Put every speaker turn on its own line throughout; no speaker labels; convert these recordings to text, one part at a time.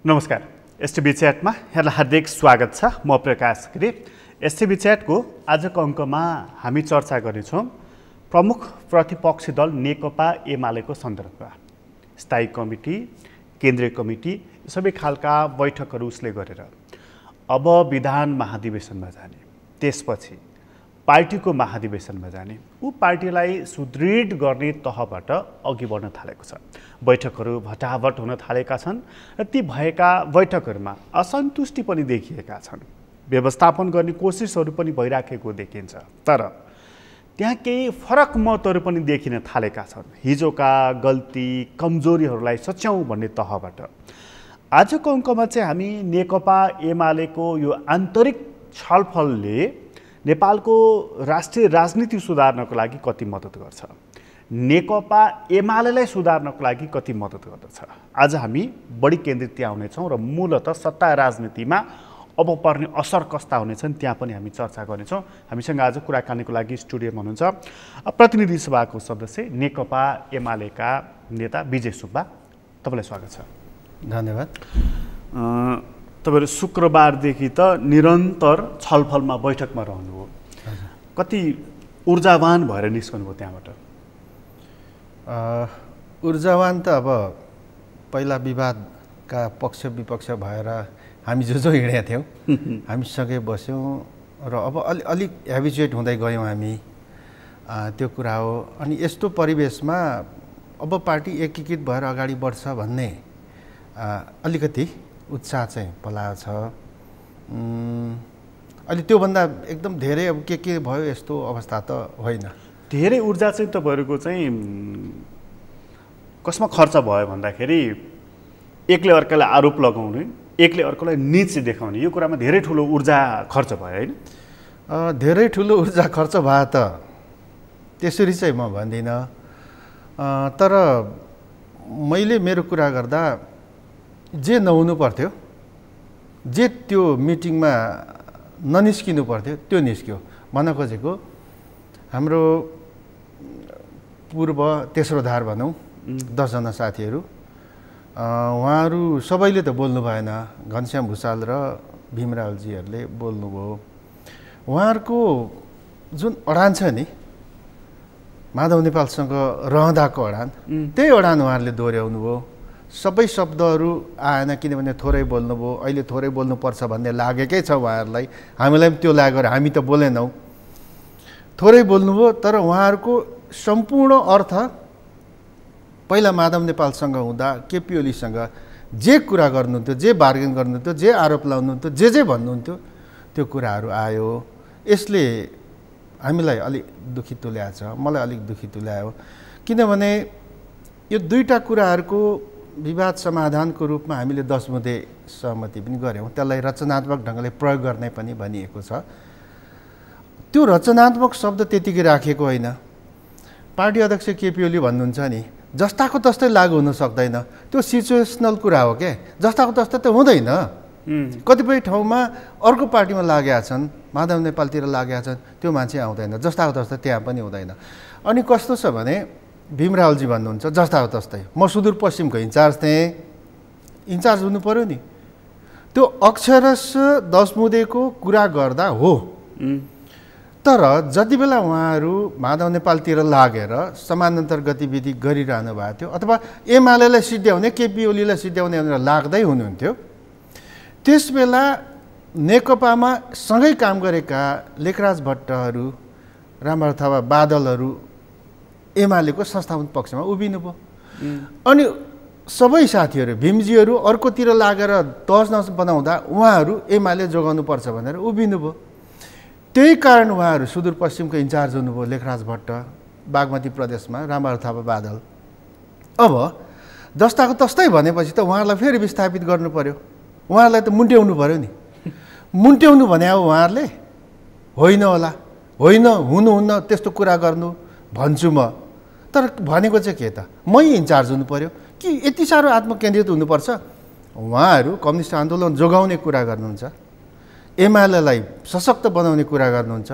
नमस्कार। एसटिभी च्याटमा यहाँलाई हार्दिक स्वागत छ। म प्रकाश गिरी। एसटिभी च्याटको आजको अङ्कमा हामी चर्चा गर्नेछौँ प्रमुख प्रतिपक्षी दल नेकपा एमालेको सन्दर्भमा। स्थायी कमिटी, केन्द्रीय कमिटी सबै खालका बैठकहरू उसले गरेर अब विधान महाधिवेशनमा जाने, त्यसपछि पार्टीको महाधिवेशनमा जाने, ऊ पार्टीलाई सुदृढ गर्ने तहबाट अघि बढ्न थालेको छ। बैठकहरू भटाभट हुन थालेका छन् र ती भएका बैठकहरूमा असन्तुष्टि पनि देखिएका छन्। व्यवस्थापन गर्ने कोसिसहरू पनि भइराखेको देखिन्छ, तर त्यहाँ केही फरक मतहरू पनि देखिन थालेका छन्। हिजोका गल्ती कमजोरीहरूलाई सच्याउँ भन्ने तहबाट आजको अङ्कमा चाहिँ हामी नेकपा एमालेको यो आन्तरिक छलफलले नेपालको राष्ट्रिय राजनीति सुधार्नको लागि कति मद्दत गर्छ, नेकपा एमालेलाई सुधार्नको लागि कति मद्दत गर्दछ। आज हामी बढी केन्द्रित त्यहाँ हुनेछौँ र मूलतः सत्ता राजनीतिमा अब पर्ने असर कस्ता हुनेछन् त्यहाँ पनि हामी चर्चा गर्नेछौँ। हामीसँग आज कुराकानीको लागि स्टुडियोमा हुनुहुन्छ प्रतिनिधि सभाको सदस्य नेकपा एमालेका नेता विजय सुब्बा। तपाईँलाई स्वागत छ।
धन्यवाद।
तपाईँहरू शुक्रबारदेखि त निरन्तर छलफलमा बैठकमा रहनुभयो, कति ऊर्जावान भएर निस्कनुभयो त्यहाँबाट?
ऊर्जावान त अब पहिला विवादका पक्ष विपक्ष भएर हामी जो हिँडेका थियौँ हामीसँगै बस्यौँ र अब अलिक हेबिचुएट हुँदै गयौँ हामी, त्यो कुरा हो। अनि यस्तो परिवेशमा अब पार्टी एकीकृत भएर अगाडि बढ्छ भन्ने अलिकति उत्साह चाहिँ पलाएको छ। अहिले त्योभन्दा एकदम धेरै अब के भयो यस्तो अवस्था त होइन।
धेरै ऊर्जा चाहिँ तपाईँहरूको चाहिँ कसमा खर्च भयो भन्दाखेरि एकले अर्कालाई आरोप लगाउने, एकले अर्कालाई नीच देखाउने, यो कुरामा धेरै ठुलो ऊर्जा खर्च भयो होइन?
धेरै ठुलो ऊर्जा खर्च भयो त त्यसरी चाहिँ म भन्दिनँ, तर मैले मेरो कुरा गर्दा जे नहुनु पर्थ्यो, जे त्यो मिटिङमा ननिस्किनु पर्थ्यो त्यो निस्क्यो। भन्न खोजेको हाम्रो पूर्व तेस्रो धार भनौँ 10 जना साथीहरू, उहाँहरू सबैले त बोल्नु भएन। घनश्याम भुषाल र भीमरावजीहरूले बोल्नुभयो। उहाँहरूको जुन अडान छ नि माधव नेपालसँग रहँदाको अडान, त्यही अडान उहाँहरूले दोहोऱ्याउनु भयो। सबै शब्दहरू आएन किनभने थोरै बोल्नुभयो, अहिले थोरै बोल्नुपर्छ भन्ने लागेकै छ उहाँहरूलाई। हामीलाई पनि त्यो लाग्यो र हामी त बोलेनौँ, थोरै बोल्नुभयो। तर उहाँहरूको सम्पूर्ण अर्थ पहिला माधव नेपालसँग हुँदा केपी ओलीसँग जे कुरा गर्नुहुन्थ्यो, जे बार्गेन गर्नुहुन्थ्यो, जे आरोप लाउनुहुन्थ्यो, जे भन्नुहुन्थ्यो त्यो कुराहरू आयो। यसले हामीलाई अलिक दुखी तुल्याएको छ, मलाई अलिक दुखी तुल्यायो। किनभने यो दुईवटा कुराहरूको विवाद समाधानको रूपमा हामीले 10 बुँदे सहमति पनि गऱ्यौँ, त्यसलाई रचनात्मक ढङ्गले प्रयोग गर्ने पनि भनिएको छ। त्यो रचनात्मक शब्द त्यतिकै राखेको होइन। पार्टी अध्यक्ष केपी ओली भन्नुहुन्छ नि जस्ताको तस्तै लागु हुन सक्दैन, त्यो सिचुएसनल कुरा हो क्या। जस्ताको तस्तै त हुँदैन। कतिपय ठाउँमा अर्को पार्टीमा लागेका छन्, माधव नेपालतिर लागेका छन्, त्यो मान्छे आउँदैन। जस्ताको तस्तै त्यहाँ पनि हुँदैन। अनि कस्तो छ भने भीमरावजी भन्नुहुन्छ जस्ताको तस्तै, म सुदूरपश्चिमको इन्चार्ज थिएँ, इन्चार्ज हुनु पऱ्यो नि। त्यो अक्षरश 10 बुँदेको कुरा गर्दा हो। तर जति बेला उहाँहरू माधव नेपालतिर लागेर समानान्तर गतिविधि गरिरहनु भएको थियो अथवा एमालेलाई सिद्ध्याउने, केपी ओलीलाई सिद्ध्याउने भनेर लाग्दै हुनुहुन्थ्यो, त्यसबेला नेकपामा सँगै काम गरेका लेखराज भट्टहरू, रामबहादुर थापा बादलहरू एमालेको संस्थापन पक्षमा उभिनुभयो। अनि सबै साथीहरू भीमजीहरू अर्कोतिर लागेर तहस बनाउँदा उहाँहरू एमाले जोगाउनुपर्छ भनेर उभिनुभयो। त्यही कारण उहाँहरू सुदूरपश्चिमको इन्चार्ज हुनुभयो। लेखराज भट्ट बागमती प्रदेशमा, रामबहादुर थापा बादल। अब जस्ताको तस्तै भनेपछि त उहाँहरूलाई फेरि विस्थापित गर्नु पर्यो, उहाँहरूलाई त मुन्ट्याउनु पर्यो नि। मुन्ट्याउनु भने अब उहाँहरूले होइन होला, होइन हुनुहुन्न त्यस्तो कुरा गर्नु भन्छु म। तर भनेको चाहिँ के त, मै इन्चार्ज हुनु पर्यो कि यति साह्रो आत्मकेन्द्रित हुनुपर्छ? उहाँहरू कम्युनिस्ट आन्दोलन जोगाउने कुरा गर्नुहुन्छ, एमालेलाई सशक्त बनाउने कुरा गर्नुहुन्छ।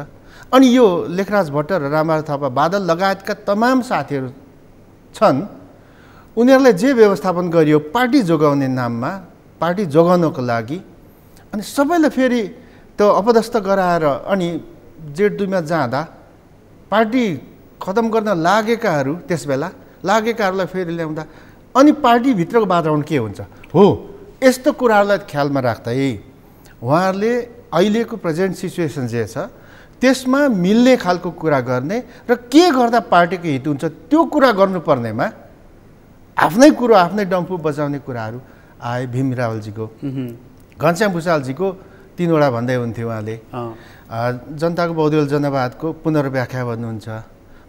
अनि यो लेखराज भट्ट र रामबहादुर थापा बादल लगायतका तमाम साथीहरू छन्, उनीहरूलाई जे व्यवस्थापन गरियो पार्टी जोगाउने नाममा पार्टी जोगाउनको लागि अनि सबैलाई फेरि त्यो अपदस्थ गराएर अनि जेठ 2 मा जाँदा पार्टी खतम गर्न लागेकाहरू त्यसबेला लागेकाहरूलाई फेरि ल्याउँदा अनि पार्टीभित्रको वातावरण के हुन्छ हो यस्तो कुराहरूलाई ख्यालमा राख्दै उहाँहरूले अहिलेको प्रेजेन्ट सिचुएसन जे छ त्यसमा मिल्ने खालको कुरा गर्ने र के गर्दा पार्टीको हित हुन्छ त्यो कुरा गर्नुपर्नेमा आफ्नै कुरो आफ्नै डम्फु बजाउने कुराहरू आए। भीम रावलजीको घनश्याम भुसालजीको 3 वटा भन्दै हुन्थ्यो उहाँले। जनताको बहुदलीय जनवादको पुनर्व्याख्या भन्नुहुन्छ।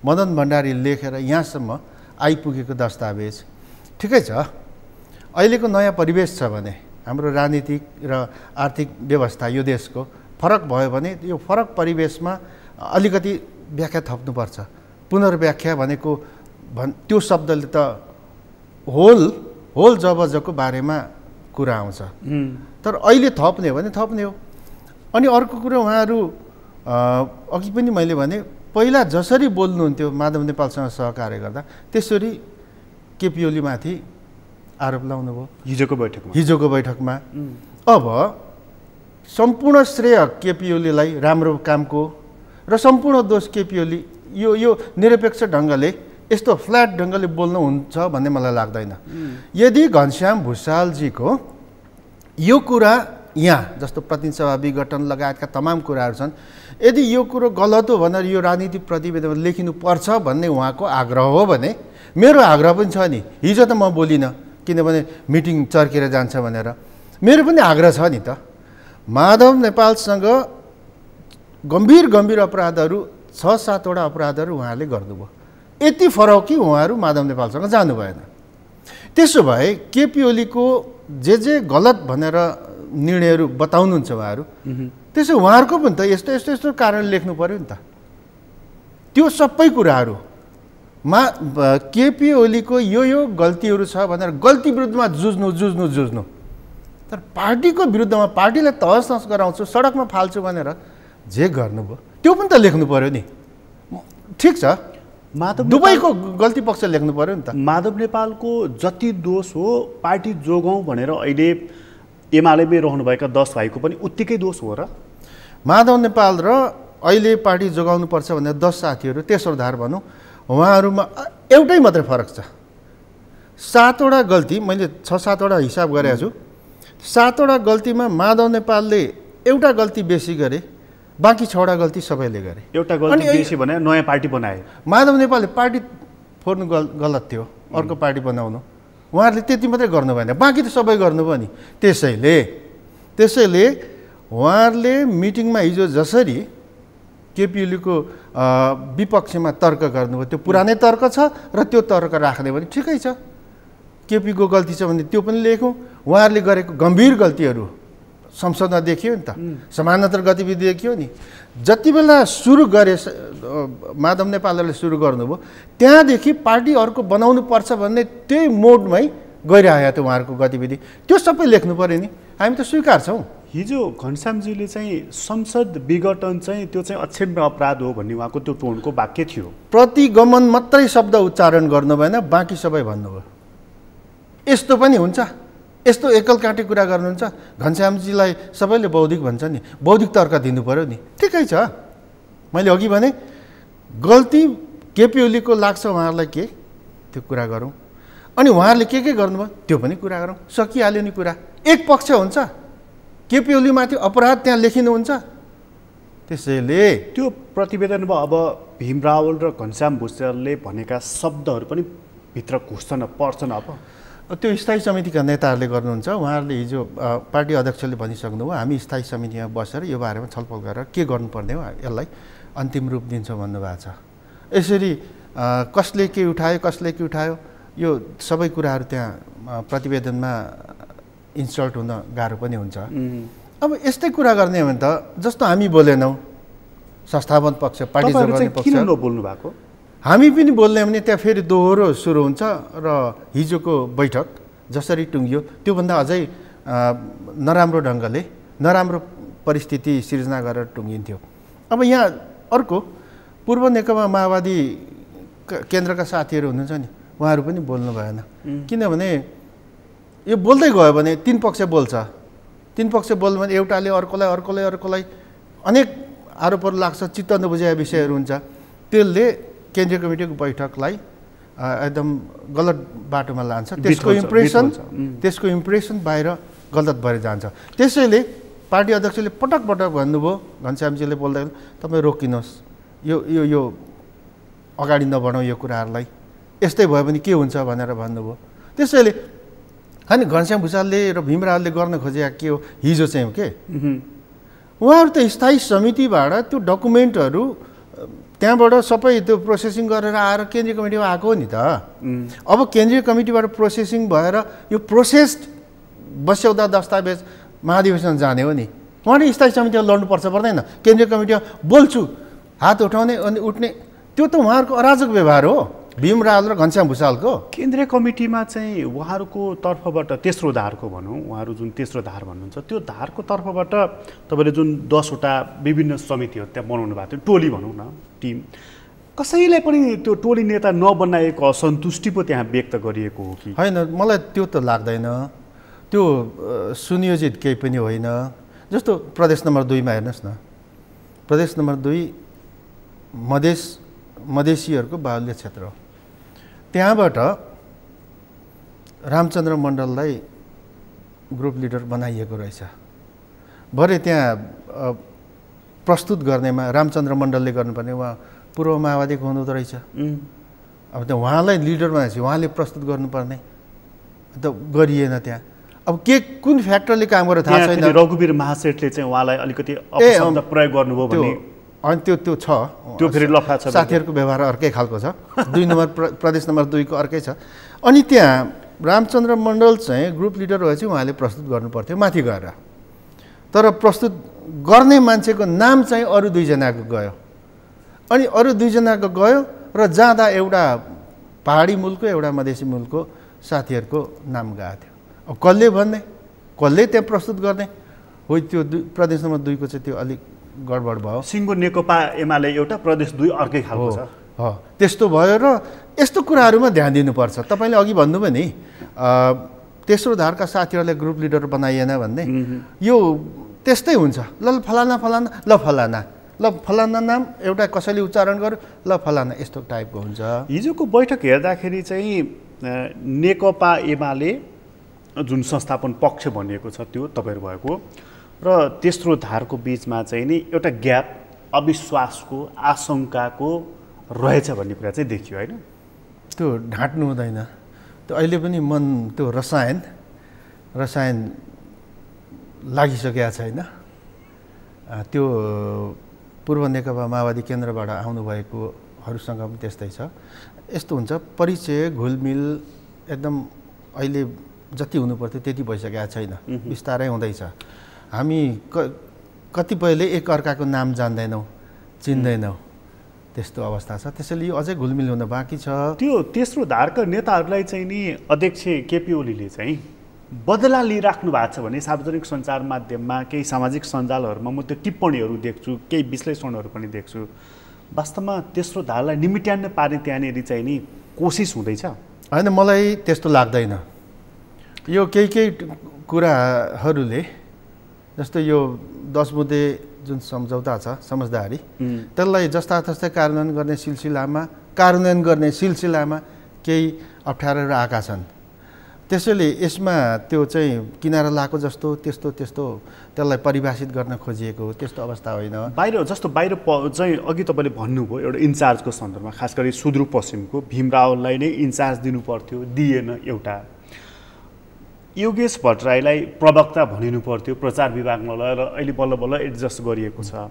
मदन भण्डारी लेखेर यहाँसम्म आइपुगेको दस्तावेज ठिकै छ। अहिलेको नयाँ परिवेश छ भने हाम्रो राजनीतिक र आर्थिक व्यवस्था यो देशको फरक भयो भने यो फरक परिवेशमा अलिकति व्याख्या थप्नुपर्छ। पुनर्व्याख्या भनेको त्यो शब्दले त होल जबजको बारेमा कुरा आउँछ। तर अहिले थप्ने हो भने थप्ने हो। अनि अर्को कुरा उहाँहरू अघि पनि मैले भने पहिला जसरी बोल्नुहुन्थ्यो माधव नेपालसँग सहकार्य गर्दा त्यसरी केपी ओलीमाथि आरोप लगाउनुभयो हिजोको बैठकमा। अब सम्पूर्ण श्रेय केपी ओलीलाई राम्रो कामको र सम्पूर्ण दोष केपी ओली यो निरपेक्ष ढङ्गले यस्तो फ्ल्याट ढङ्गले बोल्नुहुन्छ भन्ने मलाई लाग्दैन। यदि घनश्याम भुसालजीको यो कुरा यहाँ जस्तो प्रतिनिधि सभा विघटन लगायतका तमाम कुराहरू छन् यदि यो कुरो गलत हो भनेर यो राजनीतिक प्रतिवेदनमा लेखिनुपर्छ भन्ने उहाँको आग्रह हो भने मेरो आग्रह पनि छ नि। हिजो त म बोलिनँ किनभने मिटिङ चर्केर जान्छ भनेर। मेरो पनि आग्रह छ नि त। माधव नेपालसँग गम्भीर अपराधहरू 6-7 वटा अपराधहरू उहाँले गर्नुभयो। यति फरक कि उहाँहरू माधव नेपालसँग जानु भएन। त्यसो भए केपी ओलीको जे गलत भनेर निर्णयहरू बताउनुहुन्छ उहाँहरू त्यसो उहाँहरूको पनि त यस्तो कारण लेख्नु पर्यो नि त। त्यो सबै कुराहरूमा केपी ओलीको यो गल्तीहरू छ भनेर गल्ती विरुद्धमा जुझ्नु तर पार्टीको विरुद्धमा पार्टीलाई तहस नहस गराउँछु सडकमा फाल्छु भनेर जे गर्नुभयो त्यो पनि त लेख्नु पर्यो नि। ठिक छ दुबईको गल्ती पक्ष लेख्नु पर्यो नि त।
माधव नेपालको जति दोष हो पार्टी जोगाउँ भनेर अहिले एमालेमै रहनुभएका 10 भाइको पनि उत्तिकै दोष हो र?
माधव नेपाल र अहिले पार्टी जोगाउनुपर्छ भनेर 10 साथीहरू तेस्रो धार भनौँ उहाँहरूमा एउटै मात्रै फरक छ। 7 वटा गल्ती मैले 6-7 वटा हिसाब गरेको छु। 7 वटा गल्तीमा माधव नेपालले एउटा गल्ती बेसी गरे बाँकी 6 वटा गल्ती सबैले गरे।
एउटा गल्ती बेसी भने नयाँ पार्टी बनाए।
माधव नेपालले पार्टी फोर्नु गलत थियो अर्को पार्टी बनाउनु उहाँहरूले त्यति मात्रै गर्नु भएन बाँकी त सबै गर्नुभयो नि। त्यसैले उहाँहरूले मिटिङमा हिजो जसरी केपी ओलीको विपक्षमा तर्क गर्नुभयो त्यो पुरानै तर्क छ र त्यो तर्क राख्ने भने ठिकै छ। केपीको गल्ती छ भने त्यो पनि लेखौँ। उहाँहरूले गरेको गम्भीर गल्तीहरू संसदमा देखियो नि त। समानान्तर गतिविधि देखियो नि। जति बेला सुरु गरे माधव नेपालले सुरु गर्नुभयो त्यहाँदेखि पार्टी अर्को बनाउनु पर्छ भन्ने त्यही मोडमै गइरहेको थियो उहाँहरूको गतिविधि। त्यो सबै लेख्नु पर्यो नि। हामी त स्वीकार्छौँ।
हिजो घनश्यामजीले चाहिँ संसद विघटन चाहिँ त्यो चाहिँ अक्षम्य अपराध हो भन्ने उहाँको त्यो टोनको वाक्य थियो।
प्रतिगमन मात्रै शब्द उच्चारण गर्नु भएन बाँकी सबै भन्नुभयो। यस्तो पनि हुन्छ यस्तो एकल काटे कुरा गर्नुहुन्छ। घनश्यामजीलाई सबैले बौद्धिक भन्छ नि बौद्धिक तर्क दिनु पर्यो नि। ठिकै छ मैले अघि भने गल्ती केपी ओलीको लाग्छ उहाँहरूलाई के त्यो कुरा गरौँ अनि उहाँहरूले के गर्नुभयो त्यो पनि कुरा गरौँ। सकिहाल्यो नि कुरा। एक पक्ष हुन्छ केपी ओलीमाथि अपराध त्यहाँ लेखिनुहुन्छ। त्यसैले
त्यो प्रतिवेदनमा अब भीम रावल र घनश्याम भुसालले भनेका शब्दहरू पनि भित्र घुस्छन् पर्छन्। अब
त्यो स्थायी समितिका नेताहरूले गर्नुहुन्छ। उहाँहरूले हिजो पार्टी अध्यक्षले भनिसक्नुभयो हामी स्थायी समितिमा बसेर यो बारेमा छलफल गरेर के गर्नुपर्ने हो यसलाई अन्तिम रूप दिन्छौँ भन्नुभएको छ। यसरी कसले के उठायो यो सबै कुराहरू त्यहाँ प्रतिवेदनमा इन्सल्ट हुन गाह्रो पनि हुन्छ। अब यस्तै कुरा गर्ने हो भने त जस्तो हामी बोलेनौँ संस्थापन पक्ष पार्टी जोगाउने पक्ष
किन नबोल्नु भएको?
हामी पनि बोल्ने भने त्यहाँ फेरि दोहोरो सुरु हुन्छ र हिजोको बैठक जसरी टुङ्गियो त्योभन्दा अझै नराम्रो ढङ्गले नराम्रो परिस्थिति सिर्जना गरेर टुङ्गिन्थ्यो। अब यहाँ अर्को पूर्व नेकपा माओवादी केन्द्रका साथीहरू हुनुहुन्छ नि उहाँहरू पनि बोल्नु भएन। किनभने यो बोल्दै गयो भने तीन पक्ष बोल्छ, तीन पक्ष बोल्यो भने एउटाले अर्कोलाई अनेक आरोपहरू लाग्छ, चित्त नबुझाएको विषयहरू हुन्छ। त्यसले केन्द्रीय कमिटीको बैठकलाई एकदम गलत बाटोमा लान्छ, त्यसको इम्प्रेसन बाहिर गलत भएर जान्छ। त्यसैले पार्टी अध्यक्षले पटक पटक भन्नुभयो, घनश्यामजीले बोल्दा तपाईँ रोकिनुहोस्, यो अगाडि नबढाउँ यो कुराहरूलाई, यस्तै भयो भने के हुन्छ भनेर भन्नुभयो। त्यसैले अनि घनश्याम भुसालले र भीम रावलले गर्न खोजेको के हो, हिजो चाहिँ के उहाँहरू त स्थायी समितिबाट त्यो डकुमेन्टहरू त्यहाँबाट सबै त्यो प्रोसेसिङ गरेर आएर केन्द्रीय कमिटीमा आएको हो नि त। अब केन्द्रीय कमिटीबाट प्रोसेसिङ भएर यो प्रोसेस्ड बस्यौदा दस्तावेज महाधिवेशन जाने हो नि, उहाँले स्थायी समितिमा लड्नुपर्छ पर्दैन? केन्द्रीय कमिटीमा बोल्छु हात उठाउने अनि उठ्ने, त्यो त उहाँहरूको अराजक व्यवहार हो भीम रावल र घनश्याम भुसालको।
केन्द्रीय कमिटीमा चाहिँ उहाँहरूको तर्फबाट तेस्रो धारको भनौँ, उहाँहरू जुन तेस्रो धार भन्नुहुन्छ त्यो धारको तर्फबाट तपाईँले जुन 10वटा विभिन्न समितिहरू त्यहाँ बनाउनु भएको थियो, टोली भनौँ न, टिम, कसैलाई पनि त्यो टोली नेता नबनाएको असन्तुष्टि पो त्यहाँ व्यक्त गरिएको हो कि
होइन? मलाई त्यो त लाग्दैन, त्यो सुनियोजित केही पनि होइन। जस्तो प्रदेश नम्बर 2मा हेर्नुहोस् न, प्रदेश नम्बर 2 मधेसीहरूको बाहुल्य क्षेत्र हो, त्यहाँबाट रामचन्द्र मण्डललाई ग्रुप लिडर बनाइएको रहेछ। भरे त्यहाँ प्रस्तुत गर्नेमा रामचन्द्र मण्डलले गर्नुपर्ने, उहाँ पूर्व माओवादीको हुनुहुँदो रहेछ। अब त्यो उहाँलाई लिडर बनाएपछि उहाँले प्रस्तुत गर्नुपर्ने, त गरिएन। त्यहाँ अब के कुन फ्याक्टरले काम गरेर थाहा छैन।
रघुवीर महासेठले चाहिँ उहाँलाई अलिकति अपशब्द प्रयोग गर्नुभयो भने
अनि त्यो छ,
त्यो फेरि लफा छ,
साथीहरूको व्यवहार अर्कै खालको छ। 2 नम्बर प्रदेश नम्बर 2 को अर्कै छ। अनि त्यहाँ रामचन्द्र मण्डल चाहिँ ग्रुप लिडर भएपछि उहाँले प्रस्तुत गर्नुपर्थ्यो माथि गएर, तर प्रस्तुत गर्ने मान्छेको नाम चाहिँ अरू 2 जनाको गयो। अनि अरू 2 जनाको गयो र जाँदा एउटा पहाडी मुलको एउटा मधेसी मुलको साथीहरूको नाम गएको थियो। अब कसले भन्ने, कसले त्यहाँ प्रस्तुत गर्ने हो, त्यो प्रदेश नम्बर 2 को चाहिँ त्यो अलिक गडबड भयो।
सिङ्गो नेकपा एमाले एउटा, प्रदेश 2 अर्कै खालको छ।
त्यस्तो भयो र यस्तो कुराहरूमा ध्यान दिनुपर्छ। तपाईँले अघि भन्नुभयो नि तेस्रो धारका साथीहरूले ग्रुप लिडर बनाइएन भन्ने, यो त्यस्तै हुन्छ। ल फलाना फलाना, ल फलाना, ल फलाना नाम एउटा कसैले उच्चारण गर्यो, ल फलाना, यस्तो टाइपको हुन्छ।
हिजोको बैठक हेर्दाखेरि चाहिँ नेकपा एमाले जुन संस्थापन पक्ष भनिएको छ त्यो तपाईँहरू भएको र तेस्रो धारको बिचमा चाहिँ नि एउटा ग्याप, अविश्वासको, आशंकाको रहेछ भन्ने कुरा चाहिँ देखियो होइन?
त्यो ढाँट्नु हुँदैन। त्यो अहिले पनि मन त्यो रसायन लागिसकेको छैन। त्यो पूर्व नेकपा माओवादी केन्द्रबाट आउनुभएकोहरूसँग पनि त्यस्तै छ। यस्तो हुन्छ, परिचय घुलमिल एकदम अहिले जति हुनुपर्थ्यो त्यति भइसकेको छैन, बिस्तारै हुँदैछ। हामी कतिपयले एक अर्काको नाम जान्दैनौँ, चिन्दैनौँ, त्यस्तो अवस्था छ। त्यसैले यो अझै घुलमिल हुन बाँकी छ।
त्यो तेस्रो धारका नेताहरूलाई चाहिँ नि अध्यक्ष केपी ओलीले चाहिँ बदला लिइराख्नु भएको छ भने सार्वजनिक सञ्चार माध्यममा, केही सामाजिक सञ्जालहरूमा म त्यो टिप्पणीहरू देख्छु, केही विश्लेषणहरू पनि देख्छु। वास्तवमा तेस्रो धारलाई निमिट्यान्न पार्ने त्यहाँनिर चाहिँ नि कोसिस हुँदैछ?
होइन, मलाई त्यस्तो लाग्दैन। यो केही कुराहरूले, जस्तो यो 10 बुँदे जुन सम्झौता छ, समझदारी, त्यसलाई जस्तातस्तै कार्यान्वयन गर्ने सिलसिलामा केही अप्ठ्यारोहरू आएका छन्। त्यसैले यसमा त्यो चाहिँ किनारा लाएको जस्तो त्यस्तो त्यसलाई परिभाषित गर्न खोजिएको त्यस्तो अवस्था होइन।
बाहिर चाहिँ अघि तपाईँले भन्नुभयो एउटा इन्चार्जको सन्दर्भमा, खास गरी सुदूरपश्चिमको भीम रावललाई नै इन्चार्ज दिनुपर्थ्यो, दिएन। एउटा योगेश भट्टराईलाई प्रवक्ता भनिनु पर्थ्यो प्रचार विभागमा लगेर, अहिले बल्ल बल्ल एडजस्ट गरिएको छ।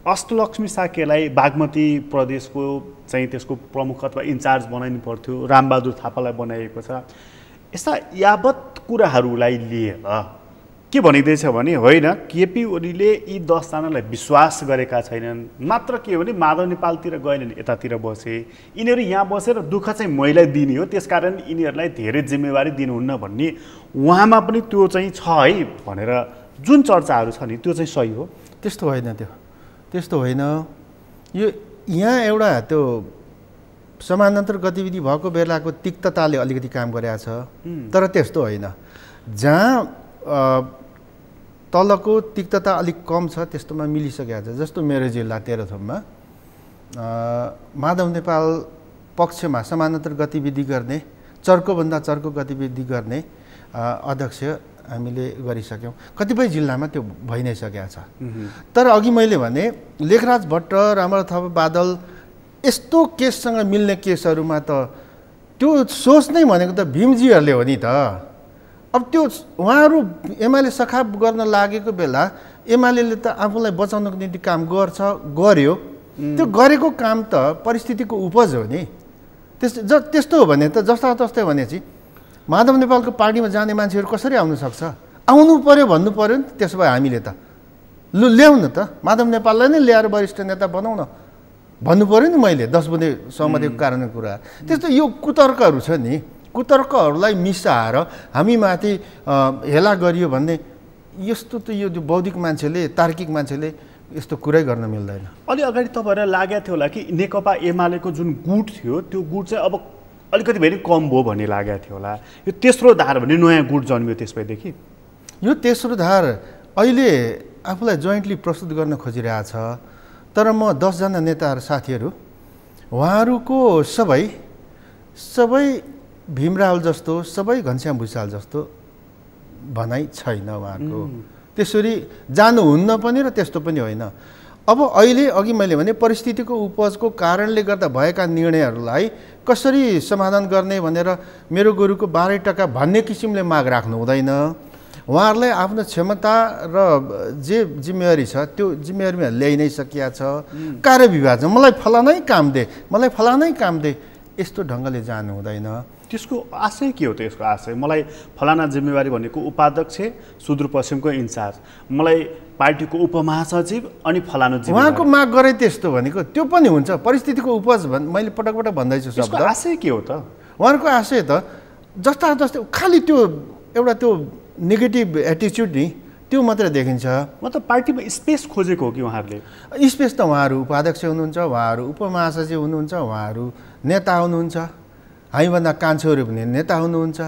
अष्टलक्ष्मी साकेलाई बागमती प्रदेशको चाहिँ त्यसको प्रमुख अथवा इन्चार्ज बनाइनु पर्थ्यो, रामबहादुर थापालाई बनाइएको छ। यस्ता यावत कुराहरूलाई लिएर के भनिँदैछ भने होइन, केपी ओलीले यी 10 जनालाई विश्वास गरेका छैनन्, मात्र के हो भने माधव नेपालतिर गएनन्, यतातिर बसे, यिनीहरू यहाँ बसेर दुःख चाहिँ मैलाई दिने हो, त्यसकारण यिनीहरूलाई धेरै जिम्मेवारी दिनुहुन्न भन्ने उहाँमा पनि त्यो चाहिँ छ है भनेर जुन चर्चाहरू छ नि, त्यो चाहिँ सही हो?
त्यस्तो होइन, त्यस्तो होइन। यो यहाँ एउटा त्यो समानान्तर गतिविधि भएको बेलाको तिक्तताले अलिकति काम गरेको छ, तर त्यस्तो होइन। जहाँ तलको तिक्तता अलिक कम छ त्यस्तोमा मिलिसकेको छ। जस्तो मेरो जिल्ला तेह्रथुममा माधव नेपाल पक्षमा समानान्तर गतिविधि गर्ने चर्कोभन्दा चर्को गतिविधि गर्ने अध्यक्ष हामीले गरिसक्यौँ। कतिपय जिल्लामा त्यो भइ नै सकेको छ। तर अघि मैले भने लेखराज भट्ट, रामराज थापा, बादल यस्तो केससँग मिल्ने केसहरूमा त त्यो सोच नै भनेको त भीमजीहरूले हो नि त। अब त्यो उहाँहरू एमाले सखाप गर्न लागेको बेला एमाले त आफूलाई बचाउनको निम्ति काम गर्यो। त्यो गरेको काम त परिस्थितिको उपज हो नि। त्यस्तो हो भने त जस्तै भनेपछि माधव नेपालको पार्टीमा जाने मान्छेहरू कसरी आउन सक्छ? आउनु पर्यो भन्नु पर्यो नि। त्यसो भए हामीले त लु ल्याउँ न त, माधव नेपाललाई नै ल्याएर वरिष्ठ नेता बनाउन भन्नु पर्यो नि। मैले 10 बुँदे सहमतिको कारणको कुरा त्यस्तो यो कुतर्कहरू छ नि। कुतर्कहरूलाई मिसाएर हामी माथि हेला गरियो भन्ने यस्तो त यो बौद्धिक मान्छेले, तार्किक मान्छेले यस्तो कुरै गर्न मिल्दैन।
अलि अगाडि तपाईँहरूलाई लागेको थियो होला कि नेकपा एमालेको जुन गुट थियो त्यो गुट चाहिँ अब अलिकति भेरी कम भयो भन्ने लागेको थियो होला। यो तेस्रो धार भन्ने नयाँ गुट जन्मियो त्यसपछि।
यो तेस्रो धार अहिले आफूलाई जोइन्टली प्रस्तुत गर्न खोजिरहेछ। तर म 10 जना नेताहरू साथीहरू उहाँहरूको सबै भीमराव जस्तो, सबै घनश्याम भुसाल जस्तो भनाइ छैन उहाँहरूको। त्यसरी जानुहुन्न पनि र त्यस्तो पनि होइन। अब अहिले अघि मैले भने परिस्थितिको उपजको कारणले गर्दा भएका निर्णयहरूलाई कसरी समाधान गर्ने भनेर मेरो गुरुको 12 टका भन्ने किसिमले माग राख्नु हुँदैन। उहाँहरूलाई आफ्नो क्षमता र जे जिम्मेवारी छ त्यो जिम्मेवारीमा ल्याइ नै सकिया छ। कार्यविभाजन मलाई फलानै काम दे, मलाई फलानै काम दे, यस्तो ढङ्गले जानु हुँदैन।
त्यसको आशय के हो त? यसको आशय मलाई फलाना जिम्मेवारी भनेको उपाध्यक्ष, सुदूरपश्चिमको इन्चार्ज, मलाई पार्टीको उपमहासचिव अनि फलानु जिम्मेवारी।
उहाँको माग गरे त्यस्तो भनेको त्यो पनि हुन्छ। परिस्थितिको उपज मैले पटक भन्दैछु शब्द।
त्यसको आशय के हो त?
उहाँहरूको आशय त जस्तै खालि त्यो एउटा त्यो नेगेटिभ एटिच्युड नि त्यो मात्रै देखिन्छ।
मतलब पार्टीमा स्पेस खोजेको हो कि उहाँहरूले?
स्पेस त उहाँहरू उपाध्यक्ष हुनुहुन्छ, उहाँहरू उपमहासचिव हुनुहुन्छ, उहाँहरू नेता हुनुहुन्छ, हामीभन्दा कान्छोहरू पनि नेता हुनुहुन्छ।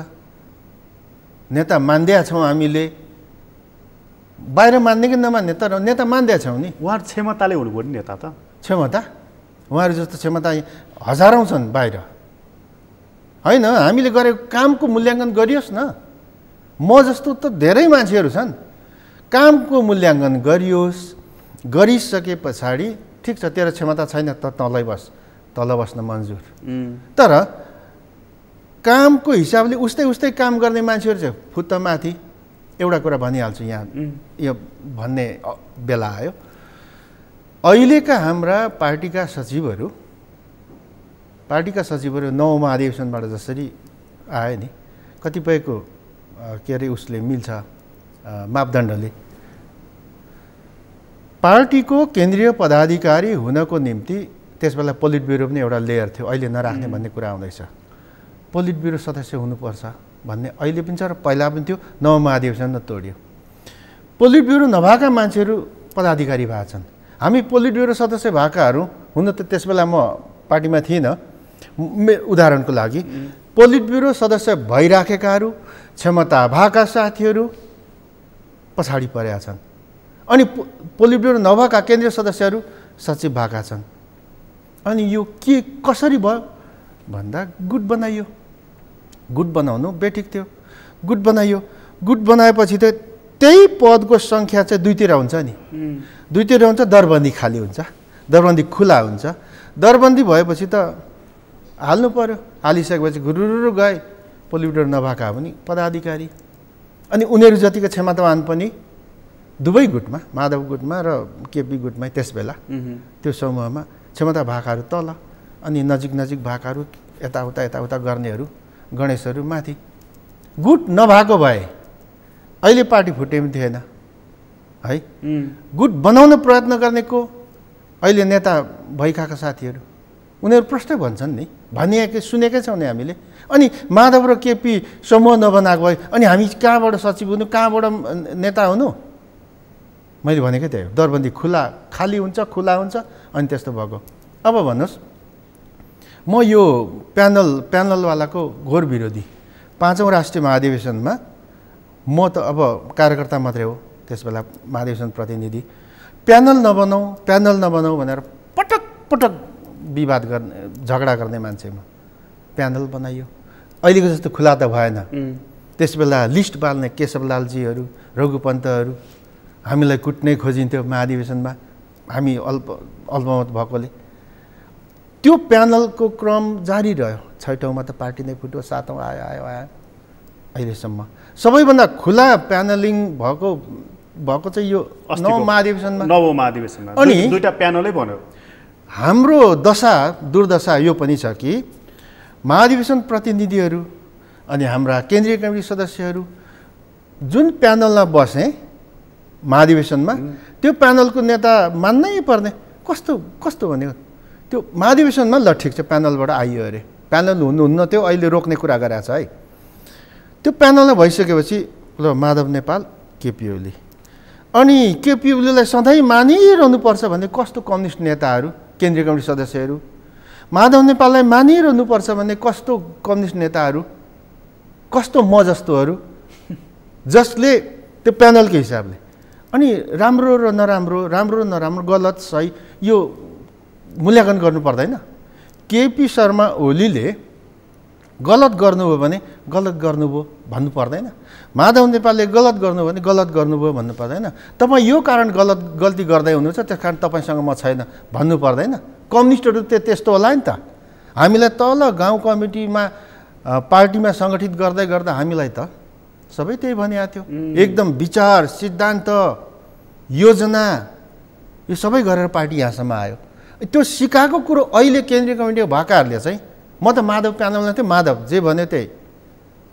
नेता मान्दिया छौँ हामीले, बाहिर मान्ने कि नमान्ने तर नेता मान्दिया छौँ नि।
उहाँहरू क्षमताले हुनुभयो नि नेता त।
क्षमता उहाँहरू जस्तो क्षमता हजारौँ छन् बाहिर होइन। हामीले गरेको कामको मूल्याङ्कन गरियोस् न। म जस्तो त धेरै मान्छेहरू छन्। कामको मूल्याङ्कन गरियोस्, गरिसके पछाडि ठिक छ तेरो क्षमता छैन त तल बस्न मन्जुर। तर कामको हिसाबले उस्तै काम गर्ने मान्छेहरू चाहिँ फुत्त माथि एउटा कुरा भनिहाल्छु यहाँ यो भन्ने बेला आयो। अहिलेका हाम्रा पार्टीका सचिवहरू 9औं महाधिवेशनबाट जसरी आए नि कतिपयको के अरे उसले मिल्छ मापदण्डले पार्टीको केन्द्रीय पदाधिकारी हुनको निम्ति त्यसबेला पोलिट ब्युरो पनि एउटा लेयर थियो, अहिले नराख्ने भन्ने कुरा आउँदैछ। पोलिट ब्युरो सदस्य हुनुपर्छ भन्ने अहिले पनि छ र पहिला पनि थियो। 9औं महाधिवेशन तोड्यो। पोलिट ब्युरो नभएका मान्छेहरू पदाधिकारी भएका छन्। हामी पोलिट ब्युरो सदस्य भएकाहरू हुन त त्यसबेला म पार्टीमा थिइनँ। उदाहरणको लागि पोलिट ब्युरो सदस्य भइराखेकाहरू क्षमता भएका साथीहरू पछाडि परेका छन् अनि पोलिट ब्युरो नभएका केन्द्रीय सदस्यहरू सचिव भएका छन्। अनि यो के कसरी भयो भन्दा गुट बनाइयो। गुट बनाउनु बेठिक थियो। गुट बनाइयो। गुट बनाएपछि त त्यही पदको सङ्ख्या चाहिँ दुईतिर हुन्छ नि। दुईतिर हुन्छ, दरबन्दी खाली हुन्छ, दरबन्दी खुला हुन्छ। दरबन्दी भएपछि त हाल्नु पर्यो। हालिसकेपछि गुरुरु गए पोलिट ब्युरो नभएका पनि पदाधिकारी। अनि उनीहरू जतिको क्षमतावान पनि दुवै गुटमा, माधव गुटमा र केपी गुटमा त्यसबेला त्यो समूहमा क्षमता भएकाहरू तल अनि नजिक भएकाहरू यताउता गर्नेहरू गणेशहरू माथि। गुट नभएको भए अहिले पार्टी फुटे पनि थिएन है। गुट बनाउन प्रयत्न गर्नेको अहिले नेता भइखाएका साथीहरू उनीहरू प्रष्टै भन्छन् नि, भनिएकै सुनेकै छौँ नि हामीले। अनि माधव र केपी समूह नबनाएको भए अनि हामी कहाँबाट सचिव हुनु, कहाँबाट नेता हुनु? मैले भनेकै त्यही हो। दरबन्दी खाली हुन्छ, खुला हुन्छ अनि त्यस्तो भएको। अब भन्नुहोस्, म यो प्यानलवालाको घोर विरोधी 5औं राष्ट्रिय महाधिवेशनमा म त अब कार्यकर्ता मात्रै हो त्यसबेला महाधिवेशन प्रतिनिधि। प्यानल नबनाऊ भनेर पटक पटक विवाद गर्ने झगडा गर्ने मान्छेमा प्यानल बनाइयो। अहिलेको जस्तो खुला त भएन। त्यसबेला लिस्ट बाल्ने केशवलालजीहरू, रघुपन्तहरू हामीलाई कुट्नै खोजिन्थ्यो महाधिवेशनमा, हामी अल्पमत भएकोले। त्यो प्यानलको क्रम जारी रह्यो। 6औँमा त पार्टी नै फुट्यो, 7औँ आयो अहिलेसम्म। सबैभन्दा खुला प्यानलिङ भएको चाहिँ यो नवौँ महाधिवेशनमा।
अनि दुईटा प्यानलै भन्यो।
हाम्रो दुर्दशा यो पनि छ कि महाधिवेशन प्रतिनिधिहरू अनि हाम्रा केन्द्रीय कमिटी सदस्यहरू जुन प्यानलमा बसे महाधिवेशनमा, त्यो प्यानलको नेता मान्नै पर्ने। कस्तो भनेको त्यो महाधिवेशनमा ल ठिक छ प्यानलबाट आइयो अरे, प्यानल हुनुहुन्न त्यो अहिले रोक्ने कुरा गरेको छ है। त्यो प्यानलमा भइसकेपछि ल माधव नेपाल, केपी ओली, अनि केपी ओलीलाई सधैँ मानिरहनुपर्छ भन्ने कस्तो कम्युनिस्ट नेताहरू, केन्द्रीय कमिटी सदस्यहरू, माधव नेपाललाई मानिरहनुपर्छ भन्ने कस्तो कम्युनिस्ट नेताहरू, कस्तो म जस्तोहरू, जसले त्यो प्यानलको हिसाबले अनि राम्रो र नराम्रो, गलत सही यो मूल्याङ्कन गर्नु पर्दैन। केपी शर्मा ओलीले गलत गर्नुभयो भने गलत गर्नुभयो भन्नु पर्दैन। माधव नेपालले गलत गर्नुभयो भने गलत गर्नुभयो भन्नु पर्दैन। तपाईँ यो कारण गल्ती गर्दै हुनुहुन्छ त्यस कारण तपाईँसँग म छैन भन्नु पर्दैन। कम्युनिस्टहरू त्यस्तो होला नि त। हामीलाई तल गाउँ कमिटीमा पार्टीमा सङ्गठित गर्दै गर्दा हामीलाई त सबै त्यही भनिएको थियो। एकदम विचार, सिद्धान्त, योजना यो सबै गरेर पार्टी यहाँसम्म आयो। त्यो सिकाएको कुरो अहिले केन्द्रीय कमिटी भएकाहरूले चाहिँ म त माधव प्यानलमा थिएँ, माधव जे भन्यो त्यही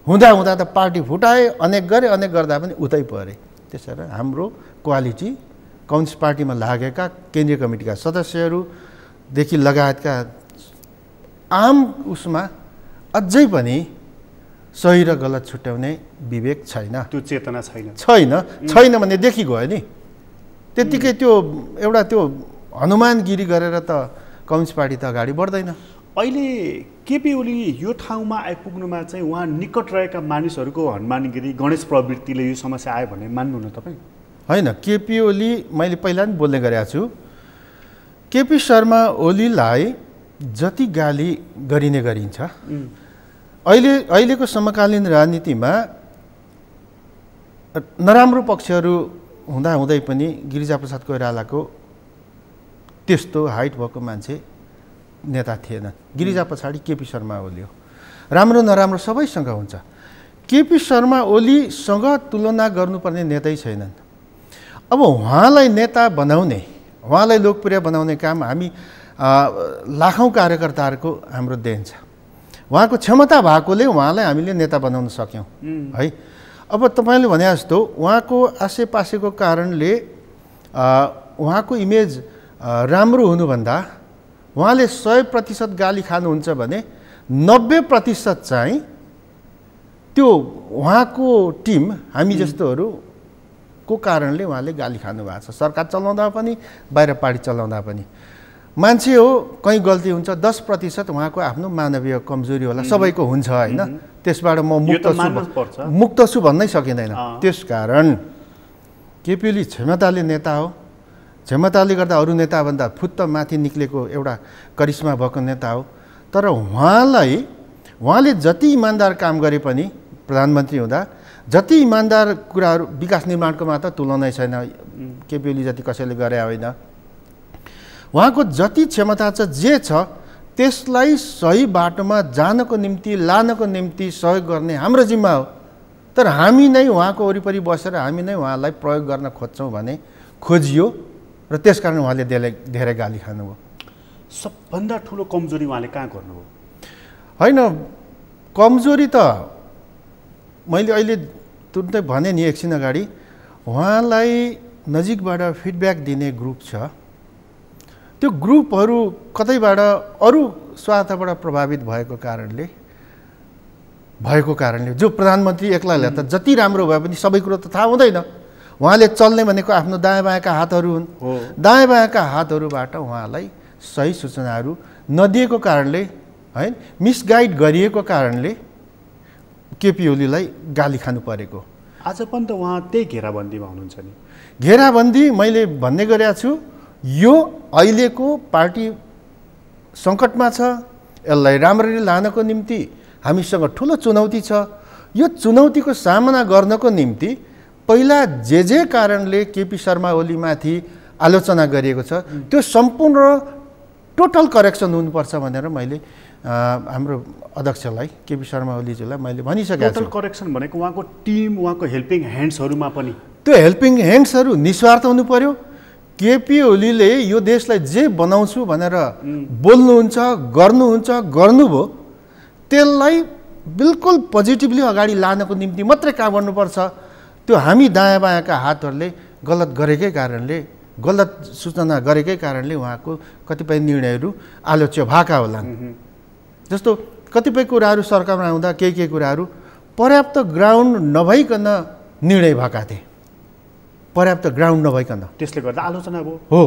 हुँदा त पार्टी फुटाए, अनेक गर्दा पनि उतै परे। त्यसैले हाम्रो क्वालिटी कम्युनिस्ट पार्टीमा लागेका केन्द्रीय कमिटीका सदस्यहरूदेखि लगायतका आम उसमा अझै पनि सही र गलत छुट्याउने विवेक छैन।
त्यो चेतना छैन
भने देखिगयो नि। त्यत्तिकै त्यो एउटा त्यो हनुमानगिरी गरेर त कम्युनिस्ट पार्टी त अगाडि बढ्दैन।
अहिले केपी ओली यो ठाउँमा आइपुग्नुमा चाहिँ उहाँ निकट रहेका मानिसहरूको हनुमानगिरी, गणेश प्रवृत्तिले यो समस्या आयो भन्ने मान्नुहुन्न तपाईँ? होइन,
केपी ओली मैले पहिला पनि बोल्ने गरेको छु। केपी शर्मा ओलीलाई जति गाली गरिने गरिन्छ, अहिलेको समकालीन राजनीतिमा नराम्रो पक्षहरू हुँदै पनि गिरिजाप्रसाद कोइरालाको त्यस्तो हाइट भएको मान्छे नेता थिएन। गिरिजा पछाडि केपी शर्मा ओली हो। राम्रो नराम्रो सबैसँग हुन्छ। केपी शर्मा ओलीसँग तुलना गर्नुपर्ने नेतै छैनन्। अब उहाँलाई नेता बनाउने, उहाँलाई लोकप्रिय बनाउने काम हामी लाखौँ कार्यकर्ताहरूको हाम्रो देन छ। उहाँको क्षमता भएकोले उहाँलाई हामीले नेता बनाउन सक्यौँ है। अब तपाईँले भने जस्तो उहाँको आसेपासेको कारणले उहाँको इमेज राम्रो हुनुभन्दा उहाँले 100% गाली खानुहुन्छ भने 90% चाहिँ त्यो उहाँको टिम हामी जस्तोहरूको कारणले उहाँले गाली खानुभएको छ। सरकार चलाउँदा पनि, बाहिर पार्टी चलाउँदा पनि। मान्छे हो, कहीँ गल्ती हुन्छ, 10% उहाँको आफ्नो मानवीय कमजोरी होला, सबैको हुन्छ होइन। त्यसबाट म मुक्त छु भन्नै सकिँदैन। त्यसकारण केपी ओली क्षमताले नेता हो। क्षमताले गर्दा अरू नेताभन्दा फुत्त माथि निक्लेको एउटा करिश्मा भएको नेता हो। तर उहाँले जति इमान्दार काम गरे पनि प्रधानमन्त्री हुँदा जति इमान्दार कुराहरू विकास निर्माणको मात्र तुलनै छैन। केपी ओली जति कसैले गरे होइन। उहाँको जति क्षमता छ, जे छ त्यसलाई सही बाटोमा जानको निम्ति, लानको निम्ति सहयोग गर्ने हाम्रो जिम्मा हो। तर हामी नै उहाँको वरिपरि बसेर हामी नै उहाँलाई प्रयोग गर्न खोज्छौँ भने खोजियो र त्यसकारण उहाँले धेरै गाली खानुभयो।
सबभन्दा ठुलो कमजोरी उहाँले कहाँ गर्नुभयो?
होइन, कमजोरी त मैले अहिले तुरुन्तै भने नि एकछिन अगाडि, उहाँलाई नजिकबाट फिडब्याक दिने ग्रुप छ। त्यो ग्रुपहरू कतैबाट अरू स्वार्थबाट प्रभावित भएको कारणले जो प्रधानमन्त्री एक्लैलाई त जति राम्रो भए पनि सबै कुरो त थाहा हुँदैन। उहाँले चल्ने भनेको आफ्नो दायाँ बायाँका हातहरू हुन्। दायाँ बायाँका हातहरूबाट उहाँलाई सही सूचनाहरू नदिएको कारणले है, मिसगाइड गरिएको कारणले केपी ओलीलाई गाली खानु परेको।
आज पनि त उहाँ त्यही घेराबन्दीमा हुनुहुन्छ नि।
घेराबन्दी मैले भन्ने गरेको छु, यो अहिलेको पार्टी सङ्कटमा छ, यसलाई राम्ररी लानको निम्ति हामीसँग ठुलो चुनौती छ। यो चुनौतीको सामना गर्नको निम्ति पहिला जे कारणले केपी शर्मा ओलीमाथि आलोचना गरिएको छ त्यो सम्पूर्ण टोटल करेक्सन हुनुपर्छ भनेर मैले हाम्रो अध्यक्षलाई केपी शर्मा ओलीजीलाई मैले भनिसकेको छु।
टोटल करेक्सन भनेको उहाँको टिम, उहाँको हेल्पिङ ह्यान्ड्सहरूमा पनि
त्यो हेल्पिङ ह्यान्ड्सहरू निस्वार्थ हुनु पर्यो। केपी ओलीले यो देशलाई जे बनाउँछु भनेर बोल्नुहुन्छ, गर्नुहुन्छ, गर्नुभयो, त्यसलाई बिल्कुल पोजिटिभली अगाडि लानको निम्ति मात्रै काम गर्नुपर्छ। त्यो हामी दायाँ बायाँका हातहरूले गलत गरेकै कारणले, गलत सूचना गरेकै कारणले उहाँको कतिपय निर्णयहरू आलोच्य भएका होलान्। जस्तो कतिपय कुराहरू सरकारमा आउँदा केही कुराहरू पर्याप्त ग्राउन्ड नभइकन निर्णय भएका थिए, पर्याप्त ग्राउन्ड नभइकन,
त्यसले गर्दा आलोचना भयो।
हो,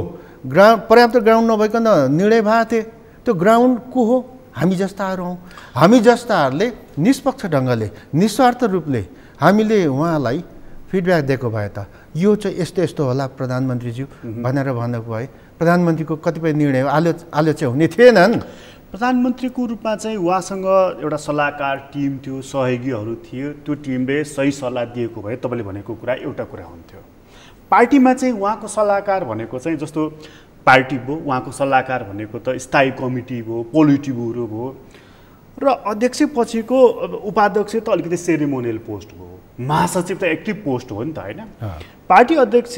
पर्याप्त ग्राउन्ड नभइकन निर्णय भएको थिए। त्यो ग्राउन्ड को हो? हामी जस्ताहरू हौँ। हामी जस्ताहरूले निष्पक्ष ढङ्गले, निस्वार्थ रूपले हामीले उहाँलाई फिडब्याक दिएको भए त यो चाहिँ यस्तो यस्तो होला प्रधानमन्त्रीज्यू भनेर भन्नुको भए प्रधानमन्त्रीको कतिपय निर्णय आलोच्य हुने थिएनन्।
प्रधानमन्त्रीको रूपमा चाहिँ उहाँसँग एउटा सल्लाहकार टिम थियो, सहयोगीहरू थियो, त्यो टिमले सही सल्लाह दिएको भए तपाईँले भनेको कुरा एउटा कुरा हुन्थ्यो। पार्टीमा चाहिँ उहाँको सल्लाहकार भनेको चाहिँ जस्तो पार्टी भयो, उहाँको सल्लाहकार भनेको त स्थायी कमिटी भयो, पोलिट ब्युरो भयो, र अध्यक्ष पछिको उपाध्यक्ष त अलिकति सेरिमोनियल पोस्ट भयो, महासचिव त एक्टिभ पोस्ट हो नि त, होइन? पार्टी अध्यक्ष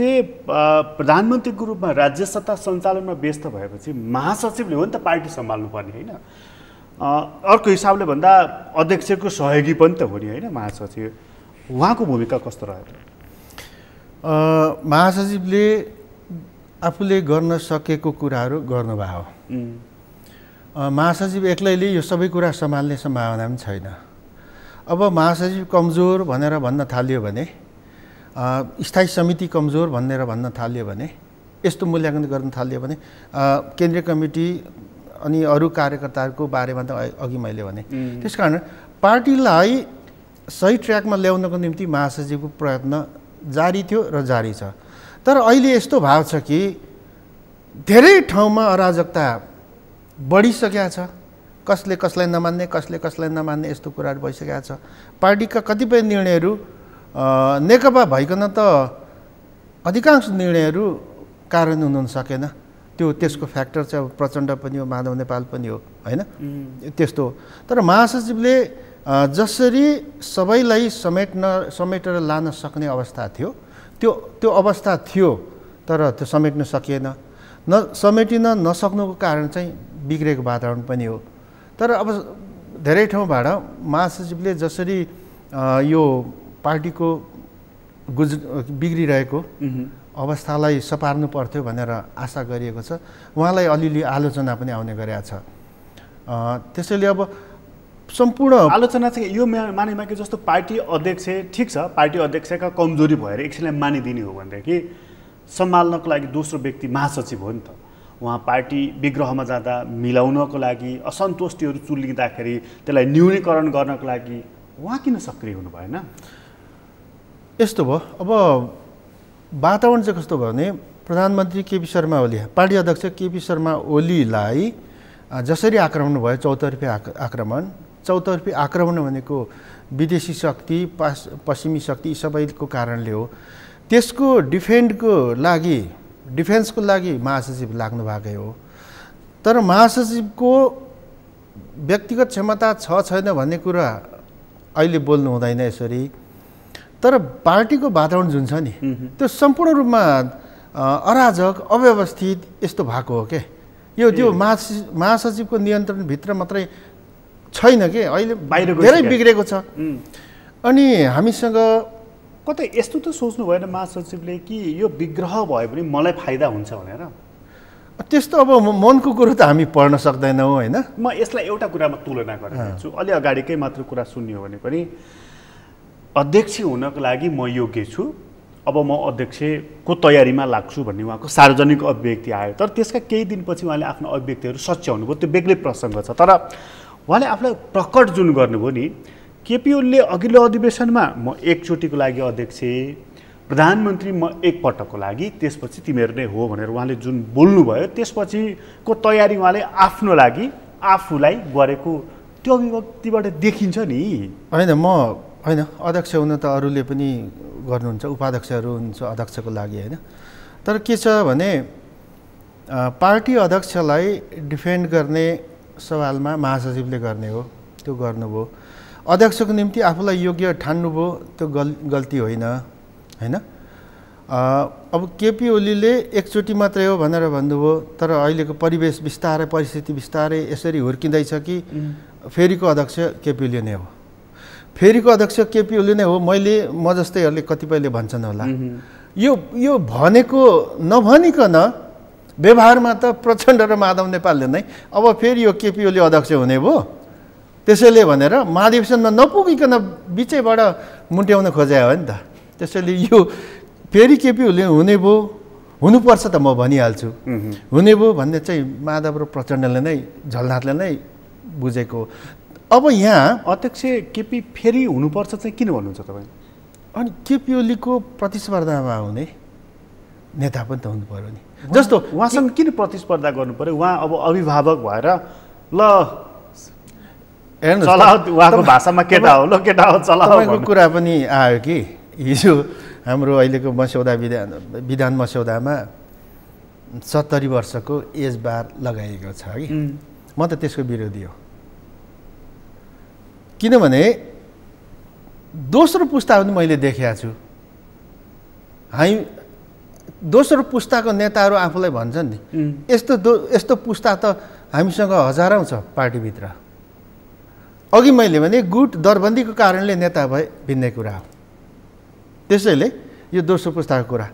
प्रधानमन्त्रीको रूपमा राज्य सत्ता सञ्चालनमा व्यस्त भएपछि महासचिवले हो नि त पार्टी सम्हाल्नुपर्ने, होइन? अर्को हिसाबले भन्दा अध्यक्षको सहयोगी पनि त हो नि, होइन? महासचिव, उहाँको भूमिका कस्तो रह्यो?
महासचिवले आफूले गर्न सकेको कुराहरू गर्नुभयो। महासचिव एक्लैले यो सबै कुरा सम्हाल्ने सम्भावना पनि छैन। अब महासचिव कमजोर भनेर भन्न थालियो भने, स्थायी समिति कमजोर भनेर भन्न थालियो भने, यस्तो मूल्याङ्कन गर्न थालियो भने केन्द्रीय कमिटी अनि अरू कार्यकर्ताहरूको बारेमा त अघि मैले भने। त्यसकारण पार्टीलाई सही ट्र्याकमा ल्याउनको निम्ति महासचिवको प्रयत्न जारी थियो र जारी छ। तर अहिले यस्तो भाव छ कि धेरै ठाउँमा अराजकता बढिसकेको छ। कसले कसलाई नमान्ने, कसले कसलाई नमान्ने यस्तो कुराहरू भइसकेको छ। पार्टीका कतिपय निर्णयहरू नेकपा भइकन त अधिकांश निर्णयहरू कार्यान्वयन हुन सकेन। त्यसको फ्याक्टर चाहिँ अब प्रचण्ड पनि हो, माधव नेपाल पनि हो, होइन? त्यस्तो। तर महासचिवले जसरी सबैलाई समेटेर लान सक्ने अवस्था थियो, त्यो अवस्था थियो, तर त्यो समेट्न सकिएन। समेटिन नसक्नुको कारण चाहिँ बिग्रेको वातावरण पनि हो। तर अब धेरै ठाउँबाट महासचिवले जसरी यो पार्टीको बिग्रिरहेको अवस्थालाई सपार्नु पर्थ्यो भनेर आशा गरिएको छ। उहाँलाई अलिअलि आलोचना पनि आउने गरेको छ। त्यसैले अब सम्पूर्ण
आलोचना चाहिँ यो मानेमा कि जस्तो पार्टी अध्यक्ष ठिक छ, पार्टी अध्यक्षका कमजोरी भएर एकछिनलाई मानिदिने हो भनेदेखि सम्हाल्नको लागि दोस्रो व्यक्ति महासचिव हो नि त। उहाँ पार्टी विग्रहमा जाँदा मिलाउनको लागि, असन्तुष्टिहरू चुलिँदाखेरि त्यसलाई न्यूनीकरण गर्नको लागि उहाँ किन सक्रिय हुनु भएन?
यस्तो भयो। अब वातावरण चाहिँ कस्तो भयो भने प्रधानमन्त्री केपी शर्मा ओली, पार्टी अध्यक्ष केपी शर्मा ओलीलाई जसरी आक्रमण भयो, चौतर्फी आक्रमण भनेको विदेशी शक्ति, पश्चिमी शक्ति सबैको कारणले हो। त्यसको डिफेन्सको लागि महासचिव लाग्नु भएकै हो। तर महासचिवको व्यक्तिगत क्षमता छैन भन्ने कुरा अहिले बोल्नु हुँदैन यसरी। तर पार्टीको वातावरण जुन छ नि, त्यो सम्पूर्ण रूपमा अराजक, अव्यवस्थित यस्तो भएको हो के। त्यो महासचिवको नियन्त्रणभित्र मात्रै छैन के, अहिले धेरै बिग्रेको छ। अनि हामीसँग
कतै यस्तो त सोच्नु भएन महासचिवले कि यो विग्रह भयो भने मलाई फाइदा हुन्छ भनेर?
त्यस्तो अब मनको कुरो त हामी पढ्न सक्दैनौँ, होइन?
म यसलाई एउटा कुरामा तुलना गरिदिन्छु। अलि अगाडिकै मात्र कुरा सुन्यो भने पनि अध्यक्ष हुनको लागि म योग्य छु, अब म अध्यक्षको तयारीमा लाग्छु भन्ने उहाँको सार्वजनिक अभिव्यक्ति आयो। तर त्यसका केही दिनपछि उहाँले आफ्नो अभिव्यक्तिहरू सच्याउनु भयो, त्यो बेग्लै प्रसङ्ग छ। तर उहाँले आफूलाई प्रकट जुन गर्नुभयो नि केपी ओलीले अघिल्लो अधिवेशनमा म एकचोटिको लागि अध्यक्ष, प्रधानमन्त्री म एकपटकको लागि, त्यसपछि तिमीहरू नै हो भनेर उहाँले जुन बोल्नुभयो त्यसपछिको तयारी उहाँले आफ्नो लागि आफूलाई गरेको त्यो अभिव्यक्तिबाट देखिन्छ नि।
होइन अध्यक्ष हुन त अरूले पनि गर्नुहुन्छ, उपाध्यक्षहरू हुन्छ अध्यक्षको लागि होइन। तर के छ भने पार्टी अध्यक्षलाई डिफेन्ड गर्ने सवालमा महासचिवले गर्ने हो, त्यो गर्नुभयो। अध्यक्षको निम्ति आफूलाई योग्य ठान्नुभयो, त्यो गल्ती होइन होइन। अब केपी ओलीले एकचोटि मात्रै हो भनेर भन्नुभयो, तर अहिलेको परिवेश बिस्तारै परिस्थिति बिस्तारै यसरी हुर्किँदैछ कि फेरिको अध्यक्ष केपी ओली नै हो, फेरिको अध्यक्ष केपी ओली नै हो। म जस्तैहरूले कतिपयले भन्छन् होला यो भनेको नभनिकन व्यवहारमा त प्रचण्ड र माधव नेपालले नै अब फेरि यो केपी ओली अध्यक्ष हुने भयो, त्यसैले भनेर महाधिवेशनमा नपुगिकन बिचैबाट मुट्याउन खोज्या हो नि त। त्यसैले यो फेरि केपी ओली हुने भयो, हुनुपर्छ त म भनिहाल्छु, हुने भयो भन्ने चाहिँ माधव र प्रचण्डले नै झलनाथले नै बुझेको। अब यहाँ
अध्यक्ष केपी फेरि हुनुपर्छ चाहिँ किन भन्नुहुन्छ तपाईँ?
अनि केपी ओलीको प्रतिस्पर्धामा हुने नेता पनि त हुनु पर्यो नि। जस्तो
उहाँसँग किन प्रतिस्पर्धा गर्नु पर्यो? उहाँ अब अभिभावक भएर ल
हेर्नुहोस्,
चलाओ, उहाँको भाषामा केटा हो, ल केटा हो चलाओ।
तपाईँको कुरा पनि आयो कि हिजो हाम्रो अहिलेको मस्यौदा विधान मस्यौदामा 70 वर्षको एज बार लगाइएको छ कि म त त्यसको विरोधी हो। किनभने दोस्रो पुस्ता पनि मैले देखेको छु, हामी दोस्रो पुस्ताको नेताहरू आफूलाई भन्छन् नि यस्तो पुस्ता त हामीसँग हजारौँ छ पार्टीभित्र। अघि मैले भने गुट दरबन्दीको कारणले नेता भए भिन्नै कुरा हो। त्यसैले यो दोस्रो पुस्ताको कुरा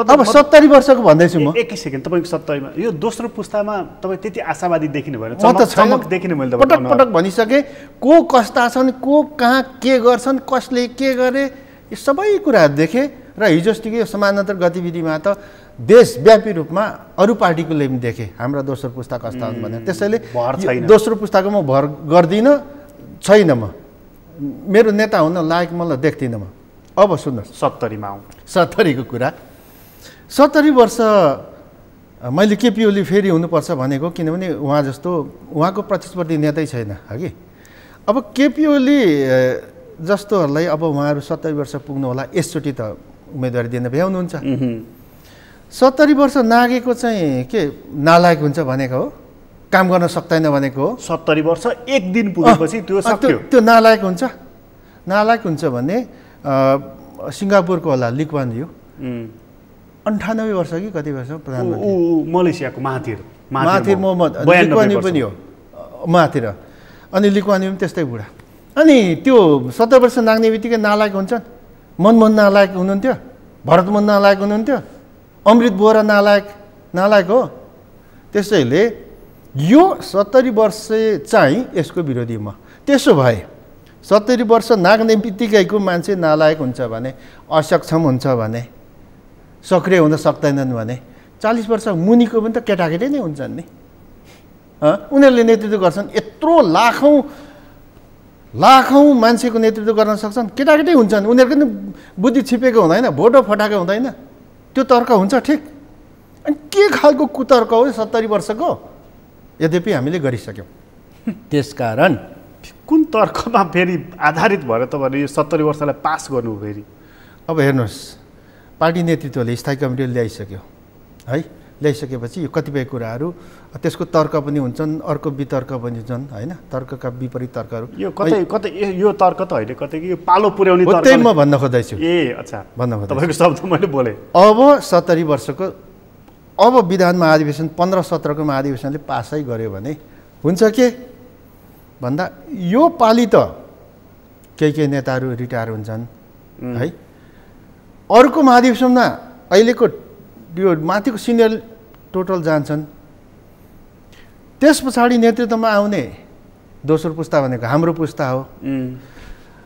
अब 70 वर्षको भन्दैछु म।
एक सेकेन्ड, तपाईँको 70मा यो दोस्रो पुस्तामा तपाईँ त्यति आशावादी देखिनु भएन?
म त
चमक देखिनु मैले
पटक पटक भनिसकेँ, को कस्ता छन्, को कहाँ के गर्छन्, कसले के गरे, यो सबै कुराहरू देखेँ। र हिजोस्तिको यो समानान्तर गतिविधिमा त देशव्यापी रूपमा अरू पार्टीकोले पनि देखेँ हाम्रा दोस्रो पुस्ता कस्ता हुन् भनेर। त्यसैले दोस्रो पुस्ताको म भर गर्दिनँ, छैन। म मेरो नेता हुन लायक मलाई देख्दिनँ म। अब सुन्नुहोस्,
70मा आउँ,
70को कुरा। 70 वर्ष मैले केपी ओली फेरि हुनुपर्छ भनेको, किनभने उहाँ जस्तो उहाँको प्रतिस्पर्धी नेतै छैन हगि। अब केपी ओली जस्तोहरूलाई अब उहाँहरू 70 वर्ष पुग्नु होला, यसचोटि त उम्मेदवारी दिन भ्याउनुहुन्छ। 70 वर्ष नागेको चाहिँ के नालायक हुन्छ भनेको हो, काम गर्न सक्दैन भनेको हो?
70 वर्ष एक दिन पुगेपछि त्यो सक्यो,
त्यो नालायक हुन्छ। नालायक हुन्छ भने सिङ्गापुरको होला ली कुआन यू 98 वर्ष कि कति वर्ष प्रधानमन्त्री,
मलेसियाको Mahathir
Mohamad Lee Kuan Yew पनि हो महाथिर, अनि ली कुआन यू पनि त्यस्तै बुढा। अनि त्यो 70 वर्ष नाग्ने बित्तिकै नालायक हुन्छन्। मनमोहन नालायक हुनुहुन्थ्यो, भरतमोहन नालायक हुनुहुन्थ्यो, अमृत बोहरा नालायक हो। त्यसैले यो 70 वर्ष चाहिँ यसको विरोधी म। त्यसो भए 70 वर्ष नाग्ने बित्तिकैको मान्छे नालायक हुन्छ भने, असक्षम हुन्छ भने, सक्रिय हुन सक्दैनन् भने 40 वर्ष मुनिको पनि त केटाकेटी नै हुन्छन् नि। उनीहरूले नेतृत्व गर्छन्, यत्रो लाखौँ मान्छेको नेतृत्व गर्न सक्छन्, केटाकेटी हुन्छन्। उनीहरूको पनि बुद्धि छिपेको हुँदैन, भोटो फटाएको हुँदैन। त्यो तर्क हुन्छ ठिक। अनि के खालको कुतर्क हो 70 वर्षको? यद्यपि हामीले गरिसक्यौँ। त्यसकारण
कुन तर्कमा फेरि आधारित भएर तपाईँले यो 70 वर्षलाई पास गर्नु फेरि?
अब हेर्नुहोस्, पार्टी नेतृत्वले स्थायी कमिटीले ल्याइसक्यो है, ल्याइसकेपछि यो कतिपय कुराहरू त्यसको तर्क पनि हुन्छन्, अर्को वितर्क पनि हुन्छन् होइन, तर्कका विपरीत तर्कहरू।
यो कतै यो तर्क त होइन, कतै कि यो पालो पुर्याउने तर्क
त्यही म भन्न खोज्दैछु।
अच्छा
भन्न खोज्दैछु,
तपाईँको शब्द मैले बोलेँ।
अब 70 वर्षको अब विधान महाधिवेशन 15-17को महाधिवेशनले पासै गर्यो भने हुन्छ के भन्दा यो पालि त केही नेताहरू रिटायर हुन्छन् है। अर्को महाधिवेशनमा अहिलेको यो माथिको सिनियर टोटल जान्छन्। त्यस पछाडि नेतृत्वमा आउने दोस्रो पुस्ता भनेको हाम्रो पुस्ता हो।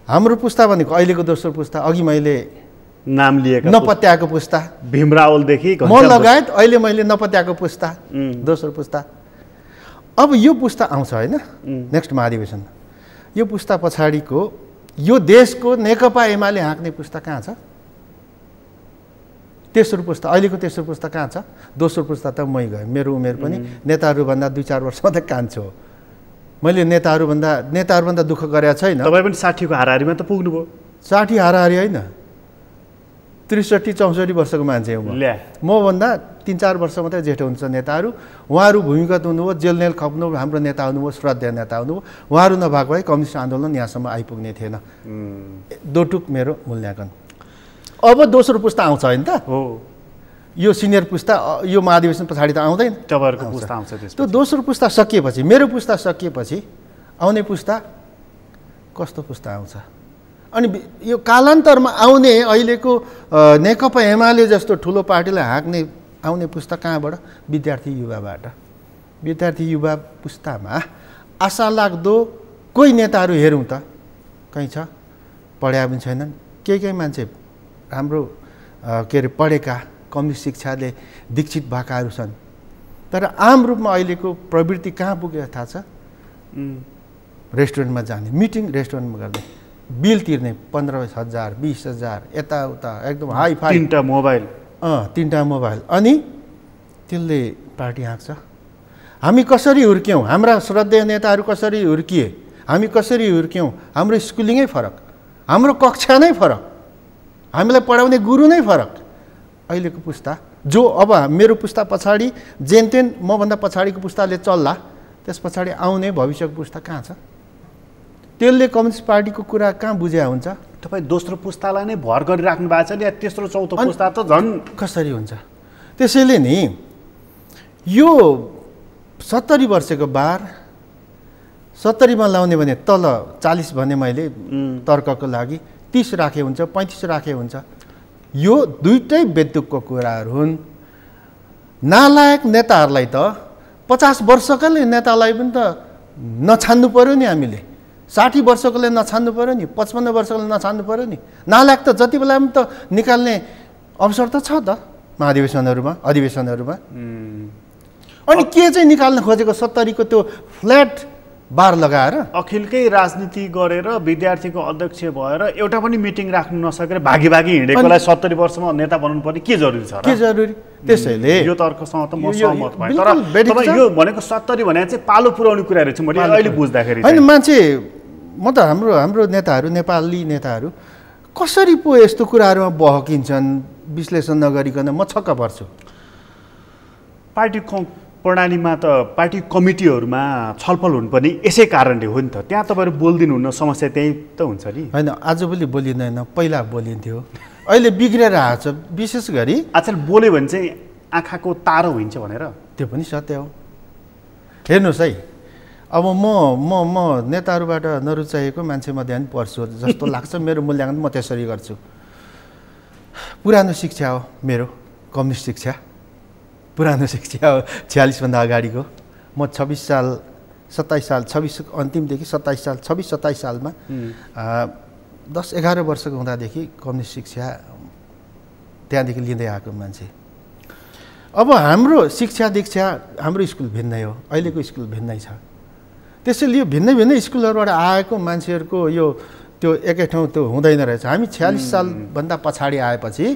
हाम्रो पुस्ता भनेको अहिलेको दोस्रो पुस्ता, अघि मैले
नाम लिएको
नपत्याएको पुस्ता,
भीमरावलदेखि
म लगायत अहिले मैले नपत्याएको पुस्ता, दोस्रो पुस्ता। अब यो पुस्ता आउँछ होइन नेक्स्ट महाधिवेशन। यो पुस्ता पछाडिको यो देशको नेकपा एमाले हाँक्ने पुस्ता कहाँ छ? तेस्रो पुस्ता, अहिलेको तेस्रो पुस्ता कहाँ छ? दोस्रो पुस्ता त मै गएँ, मेरो उमेर पनि नेताहरूभन्दा 2-4 वर्ष मात्रै कान्छो हो। मैले नेताहरूभन्दा दुःख गरेको छैन।
तपाईँ पनि 60 को हाराहारीमा त पुग्नुभयो।
60 हाराहारी होइन, 63-64 वर्षको मान्छे हो मभन्दा 3-4 वर्ष मात्रै जेठो हुन्छ नेताहरू। उहाँहरू भूमिगत हुनुभयो, जेलनेल खप्नु, हाम्रो नेता हुनुभयो, श्रद्धेय नेता हुनुभयो। उहाँहरू नभएको भए कम्युनिस्ट आन्दोलन यहाँसम्म आइपुग्ने थिएन। दोटुक मेरो मूल्याङ्कन। अब दोस्रो पुस्ता आउँछ होइन त?
हो,
यो सिनियर पुस्ता यो महाधिवेशन पछाडि त आउँदैन,
तपाईँहरूको पुस्ता आउँछ।
त्यो दोस्रो पुस्ता सकिएपछि, मेरो पुस्ता सकिएपछि आउने पुस्ता कस्तो पुस्ता आउँछ? अनि यो कालान्तरमा आउने अहिलेको नेकपा एमाले जस्तो ठुलो पार्टीलाई हाँक्ने आउने पुस्ता कहाँबाट? विद्यार्थी युवाबाट। विद्यार्थी युवा पुस्तामा आशा लाग्दो कोही नेताहरू हेरौँ त, कहीँ छ? पढ्या पनि छैनन्। केही मान्छे राम्रो के अरे पढेका, कम्युनिस्ट शिक्षाले दीक्षित भएकाहरू छन्। तर आम रूपमा अहिलेको प्रवृत्ति कहाँ पुगेको थाहा छ? रेस्टुरेन्टमा जाने, मिटिङ रेस्टुरेन्टमा गर्ने, बिल तिर्ने 15,000 20,000 यताउता एकदम हाई फाई,
3टा मोबाइल,
3टा मोबाइल, अनि त्यसले पार्टी हाँक्छ। हामी कसरी हुर्क्यौँ? हाम्रा श्रद्धेय नेताहरू कसरी हुर्किए? हामी कसरी हुर्क्यौँ? हाम्रो स्कुलिङै फरक, हाम्रो कक्षा नै फरक, हामीलाई पढाउने गुरु नै फरक। अहिलेको पुस्ता जो अब मेरो पुस्ता पछाडि जेनतेन मभन्दा पछाडिको पुस्ताले चल्ला, त्यस पछाडि आउने भविष्यको पुस्ता कहाँ छ? त्यसले कम्युनिस्ट पार्टीको कुरा कहाँ बुझ्या हुन्छ?
तपाईँ दोस्रो पुस्तालाई नै भर गरिराख्नु भएको छ नि, तेस्रो चौथो पुस्ता त झन्
कसरी हुन्छ? त्यसैले नि यो 70 वर्षको बार 70मा लाउने भने तल 40 भने मैले तर्कको लागि 30 राखे हुन्छ, 35 राखे हुन्छ। यो दुईटै बेतुकको कुराहरू हुन्। नालायक नेताहरूलाई त 50 वर्षकाले नेतालाई पनि त नछान्नु पर्यो नि, हामीले 60 वर्षकोले नछान्नु पर्यो नि, 55 वर्षकोले नछान्नु पर्यो नि। नालायक त जति बेला पनि त निकाल्ने अवसर त छ त महाधिवेशनहरूमा, अधिवेशनहरूमा। अनि के चाहिँ निकाल्न खोजेको? 70 को त्यो फ्ल्याट बार लगाएर
अखिलकै राजनीति गरेर विद्यार्थीको अध्यक्ष भएर एउटा पनि मिटिङ राख्नु नसकेर भागी हिँडेकोलाई 70 वर्षमा नेता बनाउनु पर्ने के जरुरी छ र?
के जरुरी? त्यसैले
यो तर्कसँग त म सहमत भएँ। तर तपाईँ यो भनेको 70 भने चाहिँ पालो पुर्याउने कुरा रहेछ मैले अहिले बुझ्दाखेरि।
होइन मान्छे, म त हाम्रो नेताहरू, नेपाली नेताहरू कसरी पो यस्तो कुराहरूमा बहकिन्छन् विश्लेषण नगरिकन म छक्क पर्छु।
पार्टी प्रणालीमा त पार्टी कमिटीहरूमा छलफल हुनुपर्ने यसै कारणले हो नि त। त्यहाँ तपाईँहरू बोलिदिनु हुन्न, समस्या त्यही त हुन्छ नि।
होइन, आजभोलि बोलिँदैन, पहिला बोलिन्थ्यो, अहिले बिग्रेर आएको छ। विशेष गरी
आजकल बोल्यो भने चाहिँ आँखाको तारो हुन्छ भनेर,
त्यो पनि सत्य हो। हेर्नुहोस् है, अब म नेताहरूबाट नरुचाएको मान्छेमा ध्यान पर्छु जस्तो लाग्छ। मेरो मूल्याङ्कन म त्यसरी गर्छु। पुरानो शिक्षा हो मेरो, कम्युनिस्ट शिक्षा, पुरानो शिक्षा हो 46 भन्दा अगाडिको। म 26 साल 27 साल 26 अन्तिमदेखि 27 साल 26-27 सालमा 10-11 वर्षको हुँदादेखि कम्युनिस्ट शिक्षा त्यहाँदेखि लिँदै आएको मान्छे। अब हाम्रो शिक्षा दीक्षा, हाम्रो स्कुल भिन्नै हो, अहिलेको स्कुल भिन्नै छ। त्यसैले यो भिन्नै स्कुलहरूबाट आएको मान्छेहरूको यो त्यो एकै ठाउँ त्यो हुँदैन रहेछ। हामी 46 सालभन्दा पछाडि आएपछि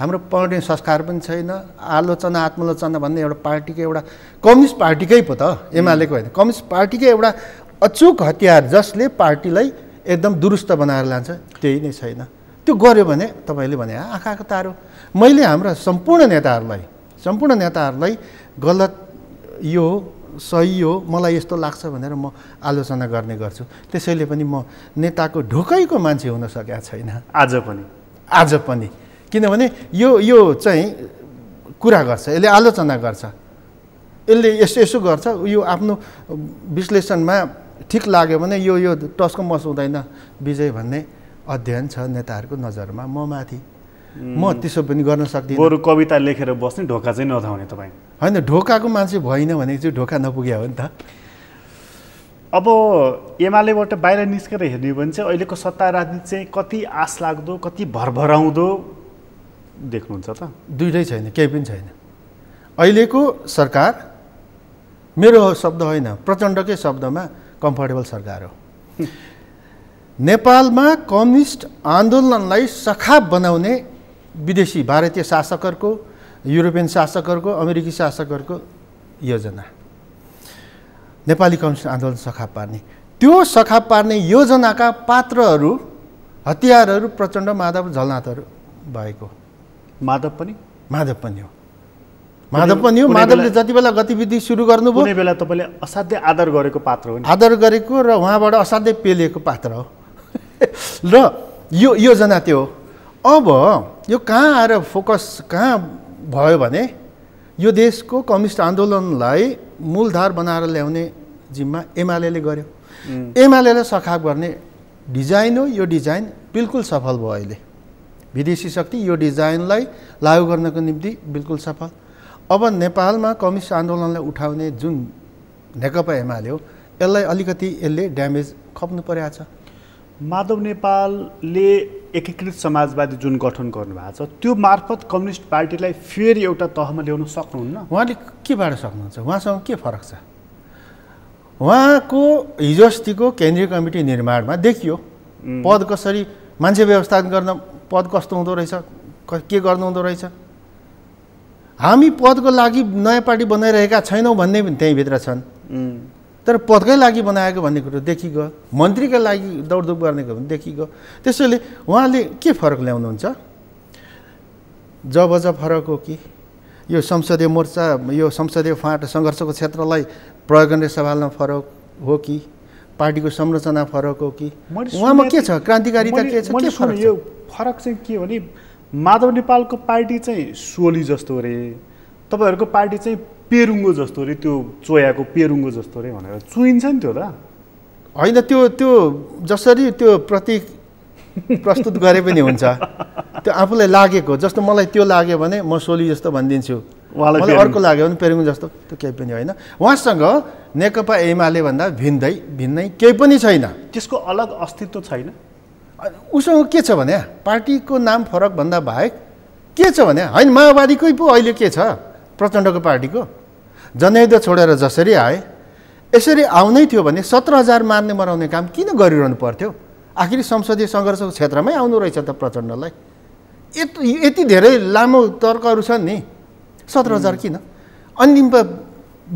हाम्रो पढ्ने संस्कार पनि छैन। आलोचना आत्मलोचना भन्ने एउटा पार्टीको, एउटा कम्युनिस्ट पार्टीकै पो त, एमालेको होइन, कम्युनिस्ट पार्टीकै एउटा अचुक हतियार जसले पार्टीलाई एकदम दुरुस्त बनाएर लान्छ, त्यही नै छैन। त्यो गर्यो भने तपाईँले भने आँखाको तारो। मैले हाम्रा सम्पूर्ण नेताहरूलाई गलत यो सही हो, मलाई यस्तो लाग्छ भनेर म आलोचना गर्ने गर्छु। त्यसैले पनि म नेताको ढोकैको मान्छे हुन सकेको छैन आज पनि। किनभने यो चाहिँ कुरा गर्छ, यसले आलोचना गर्छ, यसले यसो गर्छ, यो आफ्नो विश्लेषणमा ठिक लाग्यो भने यो टस्को मस हुँदैन विजय भन्ने अध्ययन छ नेताहरूको नजरमा। म माथि, म त्यसो पनि गर्न सक्दिनँ।
बरु कविता लेखेर बस्ने, ढोका चाहिँ नधाउने तपाईँ।
होइन, ढोकाको मान्छे भइन भने चाहिँ ढोका नपुग्यो हो नि त।
अब एमालेबाट बाहिर निस्केर हेर्ने भने चाहिँ अहिलेको सत्ता राजनीति चाहिँ कति आश लाग्दो, कति भरभराउँदो देख्नुहुन्छ त?
दुइटै छैन, केही पनि छैन। अहिलेको सरकार, मेरो शब्द होइन, प्रचण्डकै शब्दमा कम्फर्टेबल सरकार हो। नेपालमा कम्युनिस्ट आन्दोलनलाई सखाप बनाउने विदेशी भारतीय शासकहरूको, युरोपियन शासकहरूको, अमेरिकी शासकहरूको योजना, नेपाली कम्युनिस्ट आन्दोलन सखाप पार्ने, त्यो सखाप पार्ने योजनाका पात्रहरू, हतियारहरू प्रचण्ड, माधव, झलनाथहरू भएको।
माधव पनि
हो। माधवले जति बेला गतिविधि सुरु गर्नुभयो,
कुनै बेला तपाईँले असाध्यै आदर गरेको पात्र हो नि।
आदर गरेको र उहाँबाट असाध्यै पेलिएको पात्र हो। र यो योजना त्यो हो। अब यो कहाँ आएर फोकस कहाँ भयो भने यो देशको कम्युनिस्ट आन्दोलनलाई मूलधार बनाएर ल्याउने जिम्मा एमालेले गर्यो। एमालेलाई सखाप गर्ने डिजाइन हो। यो डिजाइन बिल्कुल सफल भयो। अहिले विदेशी शक्ति यो डिजाइनलाई लागू गर्नको निम्ति बिल्कुल सफल। अब नेपालमा कम्युनिस्ट आन्दोलनलाई उठाउने जुन नेकपा एमाले हो, यसलाई अलिकति यसले ड्यामेज खप्नु परेको छ।
माधव नेपालले एकीकृत समाजवादी जुन गठन गर्नुभएको छ, त्यो मार्फत कम्युनिस्ट पार्टीलाई फेरि एउटा तहमा ल्याउन सक्नुहुन्न?
उहाँले केबाट सक्नुहुन्छ? उहाँसँग के फरक छ? उहाँको हिजो अस्तिको केन्द्रीय कमिटी निर्माणमा देखियो पद कसरी, मान्छे व्यवस्थापन गर्न पद कस्तो हुँदो रहेछ, के गर्नु हुँदो रहेछ। हामी पदको लागि नयाँ पार्टी बनाइरहेका छैनौँ भन्ने पनि त्यहीँभित्र छन्, तर पदकै लागि बनाएको भन्ने कुरो देखिगयो। मन्त्रीका लागि दौडधुप गर्नेको पनि देखिगयो। त्यसैले उहाँले के फरक ल्याउनुहुन्छ? जब फरक हो कि यो संसदीय मोर्चा, यो संसदीय फाँट सङ्घर्षको क्षेत्रलाई प्रयोग गर्ने सवालमा फरक हो कि पार्टीको संरचना फरक हो कि उहाँमा के छ? क्रान्तिकारिता के छ? के फरक छ?
यो फरक चाहिँ के हो भने माधव नेपालको पार्टी चाहिँ सोली जस्तो रे, तपाईँहरूको पार्टी चाहिँ पेरुङ्गो जस्तो रे, त्यो चोयाको पेरुङ्गो जस्तो रे भनेर चुइन्छ नि त्यो त
होइन। त्यो जसरी त्यो प्रतीक प्रस्तुत गरे पनि हुन्छ, त्यो आफूलाई लागेको जस्तो मलाई त्यो लाग्यो भने म सोली जस्तो भनिदिन्छु, मलाई अर्को लाग्यो भने पेरुङ्गो जस्तो, त्यो केही पनि होइन। उहाँसँग नेकपा एमाले भन्दा भिन्नै केही पनि छैन।
त्यसको अलग अस्तित्व छैन।
उसँग के छ भने पार्टीको नाम फरक भन्दा बाहेक के छ भने होइन, माओवादीकै पो अहिले के छ, प्रचण्डको पार्टीको जनयुद्ध छोडेर जसरी आए यसरी आउनै थियो भने 17,000 मार्ने मराउने काम किन गरिरहनु पर्थ्यो? आखिर संसदीय सङ्घर्षको क्षेत्रमै आउनु रहेछ त प्रचण्डलाई। यति धेरै लामो तर्कहरू छन् नि, 17,000 किन? अन्तिम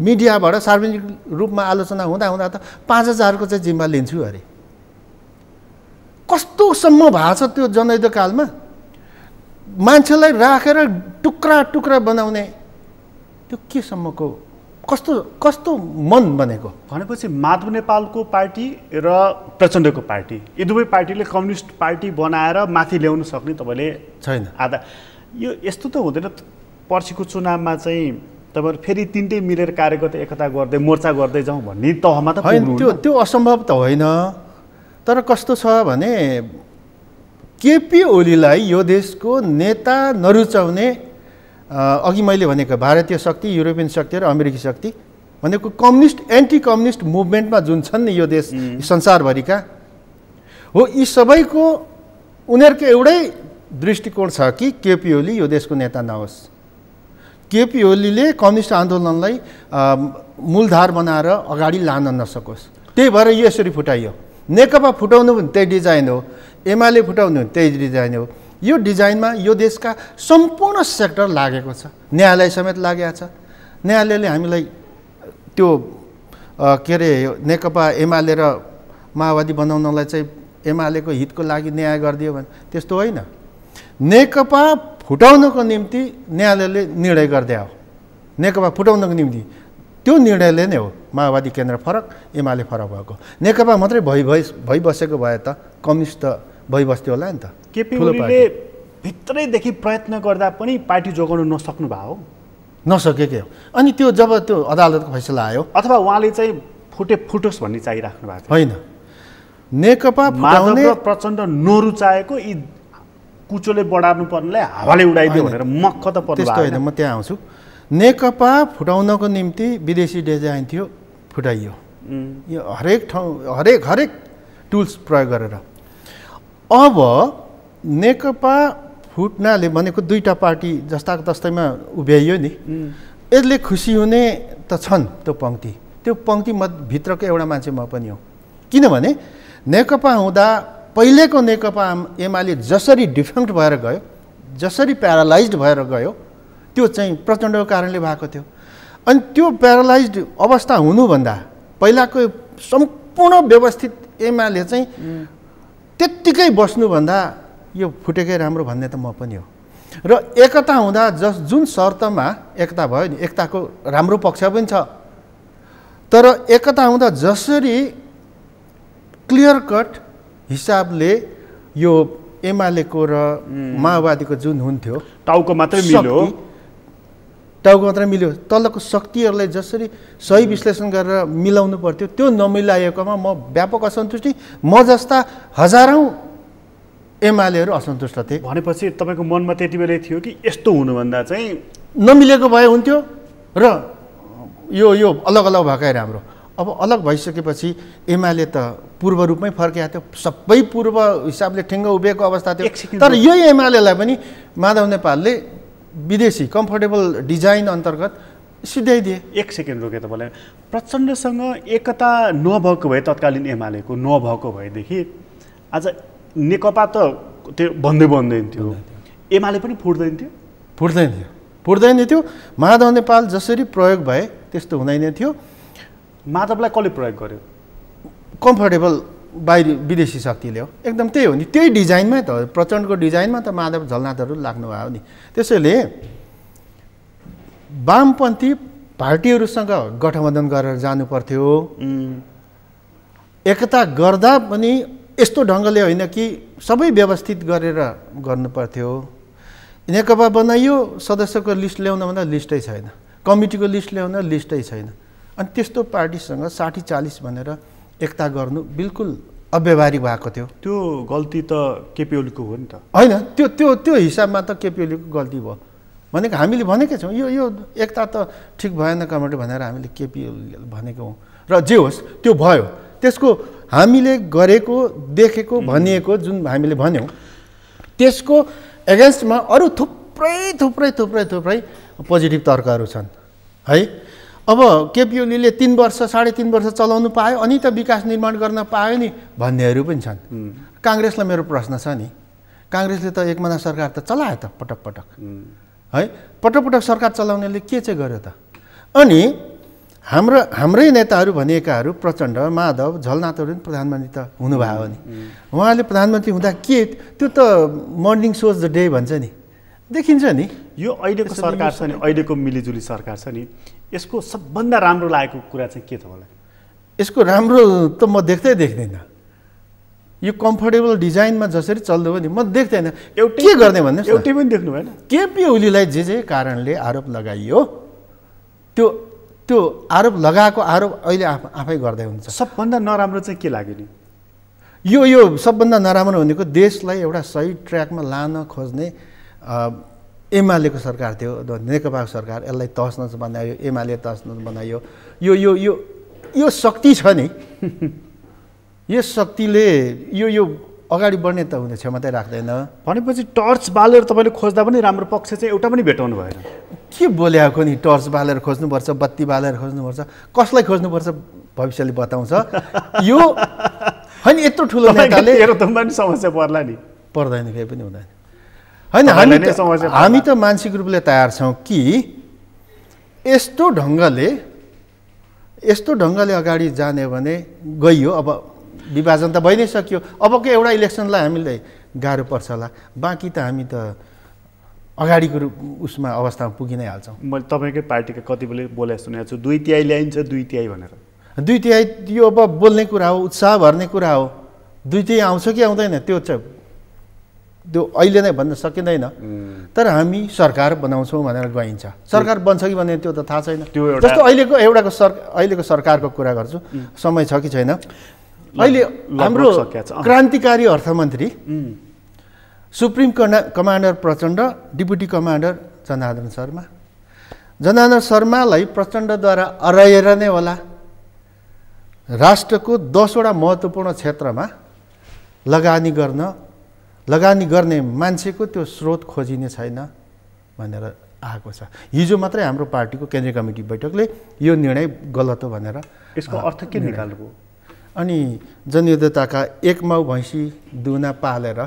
मिडियाबाट सार्वजनिक रूपमा आलोचना हुँदा त 5,000को चाहिँ जिम्मा लिन्छु अरे। कस्तोसम्म भएको छ त्यो जनयुद्ध कालमा? मान्छेलाई राखेर टुक्रा टुक्रा बनाउने त्यो केसम्मको कस्तो मन बनेको?
भनेपछि माधव नेपालको पार्टी र प्रचण्डको पार्टी, यी दुवै पार्टीले कम्युनिस्ट पार्टी बनाएर माथि ल्याउन सक्ने तपाईँले
छैन।
आधा यो यस्तो त हुँदैन। पर्सिको चुनावमा चाहिँ तपाईँहरू फेरि तिनटै मिलेर कार्यकर्ता एकता गर्दै मोर्चा गर्दै जाउँ भन्ने तहमा त
होइन। त्यो असम्भव त होइन। तर कस्तो छ भने केपी ओलीलाई यो देशको नेता नरुचाउने, अघि मैले भनेको भारतीय शक्ति, युरोपियन शक्ति र अमेरिकी शक्ति भनेको कम्युनिस्ट एन्टी कम्युनिस्ट मुभमेन्टमा जुन छन् नि यो देश संसारभरिका हो, यी सबैको उनीहरूको एउटै दृष्टिकोण छ कि केपी ओली यो देशको नेता नहोस्। केपी ओलीले कम्युनिस्ट आन्दोलनलाई मूलधार बनाएर अगाडि लान नसकोस्। त्यही भएर यसरी फुटाइयो। नेकपा फुटाउनु पनि त्यही डिजाइन हो, एमाले फुटाउनु पनि त्यही डिजाइन हो। यो डिजाइनमा यो देशका सम्पूर्ण सेक्टर लागेको छ, न्यायालय समेत लागेको छ। न्यायालयले हामीलाई त्यो के अरे नेकपा एमाले र माओवादी बनाउनलाई चाहिँ एमालेको हितको लागि न्याय गरिदियो भने त्यस्तो होइन। नेकपा फुटाउनको निम्ति न्यायालयले निर्णय गरिदिया हो। नेकपा फुटाउनको निम्ति त्यो निर्णयले नै हो माओवादी केन्द्र फरक, एमाले फरक भएको। नेकपा मात्रै भइबसेको भए त कम्युनिस्ट त भइबस्थ्यो होला नि त।
केपी ओलीले भित्रैदेखि प्रयत्न गर्दा पनि पार्टी जोगाउन नसक्नु भयो हो?
नसकेकै हो। अनि त्यो जब त्यो अदालतको फैसला आयो,
अथवा उहाँले चाहिँ फुटोस् भन्ने चाहिराख्नु भएको
होइन। नेकपा
माधव र प्रचण्ड नरुचाएको यी कुचोले बढार्नु पर्नेलाई हावाले उडाइदियो भनेर मक्ख त पर्नु
त्यस्तो होइन। म त्यहाँ आउँछु। नेकपा फुटाउनको निम्ति विदेशी डिजाइन थियो, फुटाइयो। यो हरेक ठाउँ हरेक टुल्स प्रयोग गरेर। अब नेकपा फुट्नाले भनेको दुईटा पार्टी जस्ताको तस्तैमा उभ्याइयो नि, यसले खुसी हुने त छन्। त्यो पङ्क्ति भित्रको एउटा मान्छे म पनि हो। किनभने नेकपा हुँदा पहिलेको नेकपा एमाले जसरी डिफङ्क्ट भएर गयो, जसरी प्यारालाइज्ड भएर गयो, त्यो चाहिँ प्रचण्डको कारणले भएको थियो। अनि त्यो प्यारालाइज्ड अवस्था हुनुभन्दा पहिलाको सम्पूर्ण व्यवस्थित एमाले चाहिँ त्यत्तिकै बस्नुभन्दा यो फुटेकै राम्रो भन्ने त म पनि हो। र एकता हुँदा जुन शर्तमा एकता भयो नि, एकताको राम्रो पक्ष पनि छ, तर एकता हुँदा जसरी क्लियर कट हिसाबले यो एमालेको र माओवादीको जुन हुन्थ्यो,
टाउको मात्रै मिल्यो,
टाउको मात्रै मिल्यो, तलको शक्तिहरूलाई जसरी सही विश्लेषण गरेर मिलाउनु पर्थ्यो, त्यो नमिलाएकोमा म व्यापक असन्तुष्टि, म जस्ता हजारौँ एमालेहरू असन्तुष्ट थिए।
भनेपछि तपाईँको मनमा त्यति बेलै थियो कि यस्तो हुनुभन्दा चाहिँ
नमिलेको भए हुन्थ्यो र यो अलग अलग भएकै राम्रो। अब अलग भइसकेपछि एमाले त पूर्व रूपमै फर्किएको थियो, सबै पूर्व हिसाबले ठिङ्ग उभिएको अवस्था थियो। तर यही एमालेलाई पनि माधव नेपालले विदेशी कम्फर्टेबल डिजाइन अन्तर्गत सिध्याइदिए।
एक सेकेन्ड रोके तपाईँलाई, प्रचण्डसँग एकता नभएको भए, तत्कालीन एमालेको नभएको भएदेखि आज नेकपा त त्यो बन्दैन थियो, एमाले पनि
फुट्दैन थियो। माधव नेपाल जसरी प्रयोग भए त्यस्तो हुँदैन थियो।
माधवलाई कसले प्रयोग गर्यो?
कम्फर्टेबल बाहिरी विदेशी शक्तिले हो, एकदम त्यही हो नि, त्यही डिजाइनमै त, प्रचण्डको डिजाइनमा त माधव झलनाथहरू लाग्नु भयो नि। त्यसैले वामपन्थी पार्टीहरूसँग गठबन्धन गरेर जानु पर्थ्यो। एकता गर्दा पनि यस्तो ढङ्गले होइन कि सबै व्यवस्थित गरेर गर्नु पर्थ्यो। नेकपा बनाइयो, सदस्यको लिस्ट ल्याउन भन्दा लिस्टै छैन, कमिटीको लिस्ट ल्याउन लिस्टै छैन। अनि त्यस्तो पार्टीसँग 60-40 भनेर एकता गर्नु बिल्कुल अव्यवहारिक भएको थियो।
त्यो गल्ती त केपी ओलीको हो नि त?
होइन, त्यो हिसाबमा त केपी ओलीको गल्ती भयो। भनेको हामीले भनेकै छौँ, यो एकता त ठिक भएन कमेटी भनेर हामीले केपी ओलीले भनेको हौँ। र जे होस् त्यो भयो, त्यसको हामीले गरेको देखेको भनिएको जुन हामीले भन्यौँ त्यसको एगेन्स्टमा अरू थुप्रै पोजिटिभ तर्कहरू छन् है। अब केपी ओलीले 3 वर्ष 3.5 वर्ष चलाउनु पायो, अनि त विकास निर्माण गर्न पायो नि भन्नेहरू पनि छन्। काङ्ग्रेसलाई मेरो प्रश्न छ नि, काङ्ग्रेसले त एकमना सरकार त चलायो त पटक है, पटक सरकार चलाउनेले के चाहिँ गर्यो त? अनि हाम्रै नेताहरू भनिएकाहरू प्रचण्ड, माधव, झलनाथहरू पनि प्रधानमन्त्री त हुनुभयो नि। उहाँले प्रधानमन्त्री हुँदा के त्यो त मर्निङ सोज द डे भन्छ नि, देखिन्छ नि।
यो अहिलेको सरकार छ नि, अहिलेको मिलिजुली सरकार छ नि, यसको सबभन्दा राम्रो लागेको कुरा चाहिँ के छ मलाई?
यसको राम्रो त म देख्दैन। यो कम्फर्टेबल डिजाइनमा जसरी चल्दो हो नि, म देख्दैन। के गर्ने भन्ने
एउटै पनि देख्नु भएन?
केपी ओलीलाई जे कारणले आरोप लगाइयो, त्यो आरोप लगाएको आरोप अहिले आफै गर्दै हुन्छ।
सबभन्दा नराम्रो चाहिँ के लाग्यो नि?
यो सबभन्दा नराम्रो भनेको देशलाई एउटा सही ट्र्याकमा लान खोज्ने एमालेको सरकार थियो, नेकपाको सरकार। यसलाई तहस नहस बनायो, एमाले तहस नहस बनायो। यो शक्ति छ नि, यो शक्तिले यो अगाडि बढ्ने त हुने क्षमता राख्दैन।
भनेपछि टर्च बालेर तपाईँले खोज्दा पनि राम्रो पक्ष चाहिँ एउटा पनि भेटाउनु भएन?
के बोल्याएको नि, टर्च बालेर खोज्नुपर्छ, बत्ती बालेर खोज्नुपर्छ, कसलाई खोज्नुपर्छ भविष्यले बताउँछ। यो होइन, यत्रो ठुलो नेताले
समस्या पर्ला नि?
पर्दैन, केही पनि हुँदैन। होइन, हामी त मानसिक रूपले तयार छौँ कि यस्तो ढङ्गले अगाडि जाने भने गइयो। अब विभाजन त भइ नै सक्यो, अबको एउटा इलेक्सनलाई हामीलाई गाह्रो पर्छ होला, बाँकी त हामी त अगाडिको उसमा अवस्थामा पुगि नै हाल्छौँ।
मैले तपाईँकै पार्टीका कति बेला बोले सुनेको छु, 2/3 ल्याइन्छ 2/3 भनेर।
2/3 यो अब बोल्ने कुरा हो, उत्साह भर्ने कुरा हो। 2/3 आउँछ कि आउँदैन त्यो अहिले नै भन्न सकिँदैन। तर हामी सरकार बनाउँछौँ भनेर गइन्छ, सरकार बन्छ कि भन्ने त्यो त थाहा छैन। जस्तो अहिलेको सरकारको कुरा गर्छु, समय छ कि छैन। अहिले हाम्रो क्रान्तिकारी अर्थमन्त्री supreme commander Prachanda, deputy commander Janardan शर्मालाई प्रचण्डद्वारा अराएर नै होला राष्ट्रको 10वटा महत्त्वपूर्ण क्षेत्रमा लगानी गर्ने मान्छेको त्यो स्रोत खोजिने छैन भनेर आएको छ। हिजो मात्रै हाम्रो पार्टीको केन्द्रीय कमिटी बैठकले यो निर्णय गलत हो भनेर।
यसको अर्थ के निकाल्नुभयो?
अनि जनयोद्धताका 1 माउ भैँसी दुना पालेर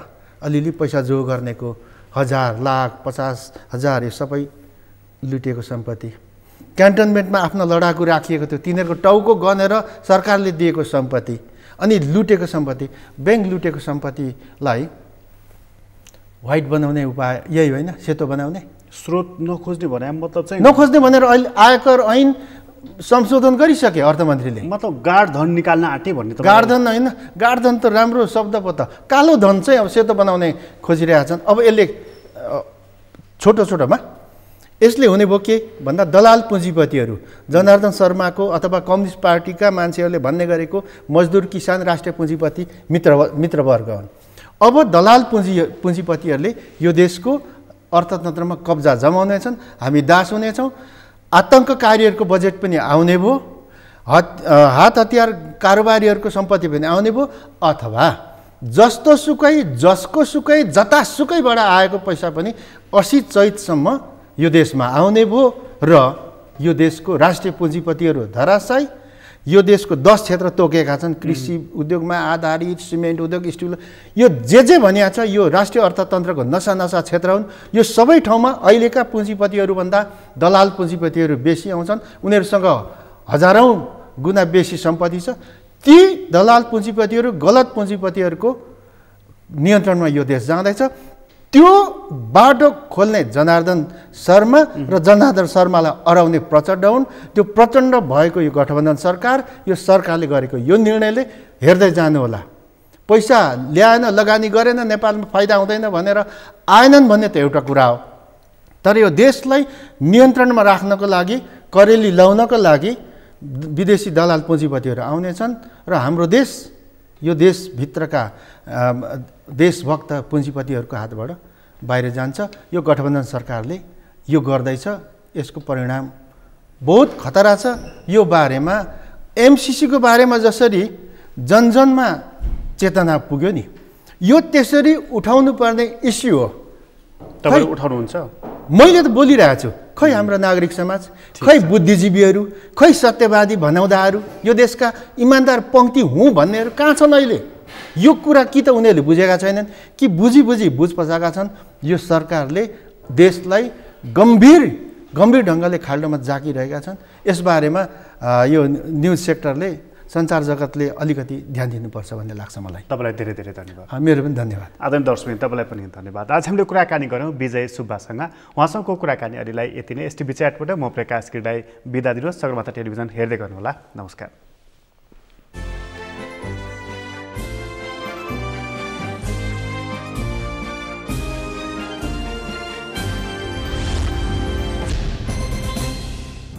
अलिअलि पैसा जो गर्नेको 1000 लाख 50,000 यो सबै लुटिएको सम्पत्ति, क्यान्टनमेन्टमा आफ्नो लडाकु राखिएको थियो तिनीहरूको टाउको गनेर सरकारले दिएको सम्पत्ति, अनि लुटेको सम्पत्ति, ब्याङ्क लुटेको सम्पत्तिलाई व्हाइट बनाउने उपाय यही होइन, सेतो बनाउने।
स्रोत नखोज्ने भने मतलब चाहिँ
नखोज्ने भनेर अहिले आयकर ऐन संशोधन गरिसके अर्थमन्त्रीले।
मतलब गाढ धन निकाल्न आँटे भन्ने त
गाढधन होइन, गाढधन त राम्रो शब्द पो त, कालो धन चाहिँ अब सेतो बनाउने खोजिरहेछन्। अब यसले छोटोमा यसले हुने भयो के भन्दा दलाल पुँजीपतिहरू जनार्दन शर्माको अथवा कम्युनिस्ट पार्टीका मान्छेहरूले भन्ने गरेको मजदुर किसान राष्ट्रिय पुँजीपति मित्रवर्ग हुन्। अब दलाल पुँजीपतिहरूले यो देशको अर्थतन्त्रमा कब्जा जमाउनेछन्, हामी दास हुनेछौँ, आतङ्ककारीहरूको बजेट पनि आउने भयो, हात हतियार कारोबारीहरूको सम्पत्ति पनि आउने भयो, अथवा जस्तो सुकै जसको सुकै जतासुकैबाट आएको पैसा पनि 80 चैतसम्म यो देशमा आउने भयो र यो देशको राष्ट्रिय पुँजीपतिहरू धराशायी। यो देशको 10 क्षेत्र तोकेका छन्, कृषि उद्योगमा आधारित, सिमेन्ट उद्योग, स्टिल, यो जे भनिएको छ यो राष्ट्रिय अर्थतन्त्रको नसा क्षेत्र हुन्। यो सबै ठाउँमा अहिलेका पुँजीपतिहरूभन्दा दलाल पुँजीपतिहरू बेसी आउँछन्, उनीहरूसँग हजारौँ गुणा बेसी सम्पत्ति छ। ती दलाल पुँजीपतिहरू गलत पुँजीपतिहरूको नियन्त्रणमा यो देश जाँदैछ। त्यो बाटो खोल्ने जनार्दन शर्मा र जनार्दन शर्मालाई अराउने प्रचण्ड हुन्। त्यो प्रचण्ड भएको यो गठबन्धन सरकार, यो सरकारले गरेको यो निर्णयले हेर्दै जानु होला। पैसा ल्याएन, लगानी गरेन, नेपालमा फाइदा हुँदैन भनेर आएनन् भन्ने त एउटा कुरा हो, तर यो देशलाई नियन्त्रणमा राख्नको लागि, करेली लाउनको लागि विदेशी दलाल पुँजीपतिहरू आउनेछन् र हाम्रो देश, यो देशभित्रका देशभक्त पुँजीपतिहरूको हातबाट बाहिर जान्छ। यो गठबन्धन सरकारले यो गर्दैछ, यसको परिणाम बहुत खतरा छ। यो बारेमा एमसिसीको बारेमा जसरी जनजनमा चेतना पुग्यो नि, यो त्यसरी उठाउनु पर्ने इस्यु हो।
तपाईले उठाउनुहुन्छ?
मैले त बोलिरहेको छु, खै हाम्रो नागरिक समाज, खै बुद्धिजीवीहरू, खै सत्यवादी भनाउँदाहरू, यो देशका इमान्दार पङ्क्ति हुँ भन्नेहरू कहाँ छन् अहिले? यो कुरा कि त उनीहरूले बुझेका छैनन् कि बुझी बुझ पसाएका छन्। यो सरकारले देशलाई गम्भीर ढङ्गले खाल्डोमा जाकिरहेका छन्। यसबारेमा यो न्युज सेक्टरले, सञ्चार जगतले अलिकति ध्यान दिनुपर्छ भन्ने लाग्छ मलाई।
तपाईँलाई धेरै धेरै धन्यवाद।
मेरो पनि धन्यवाद।
आदरणीय दर्शक तपाईँलाई पनि धन्यवाद। आज हामीले कुराकानी गऱ्यौँ विजय सुब्बासँग। उहाँसँगको कुराकानी अहिलेलाई यति नै। एसटिभी च्याटबाट म प्रकाश किर्दाई बिदा दिनुहोस्। सगरमाथा टेलिभिजन हेर्दै गर्नुहोला। नमस्कार।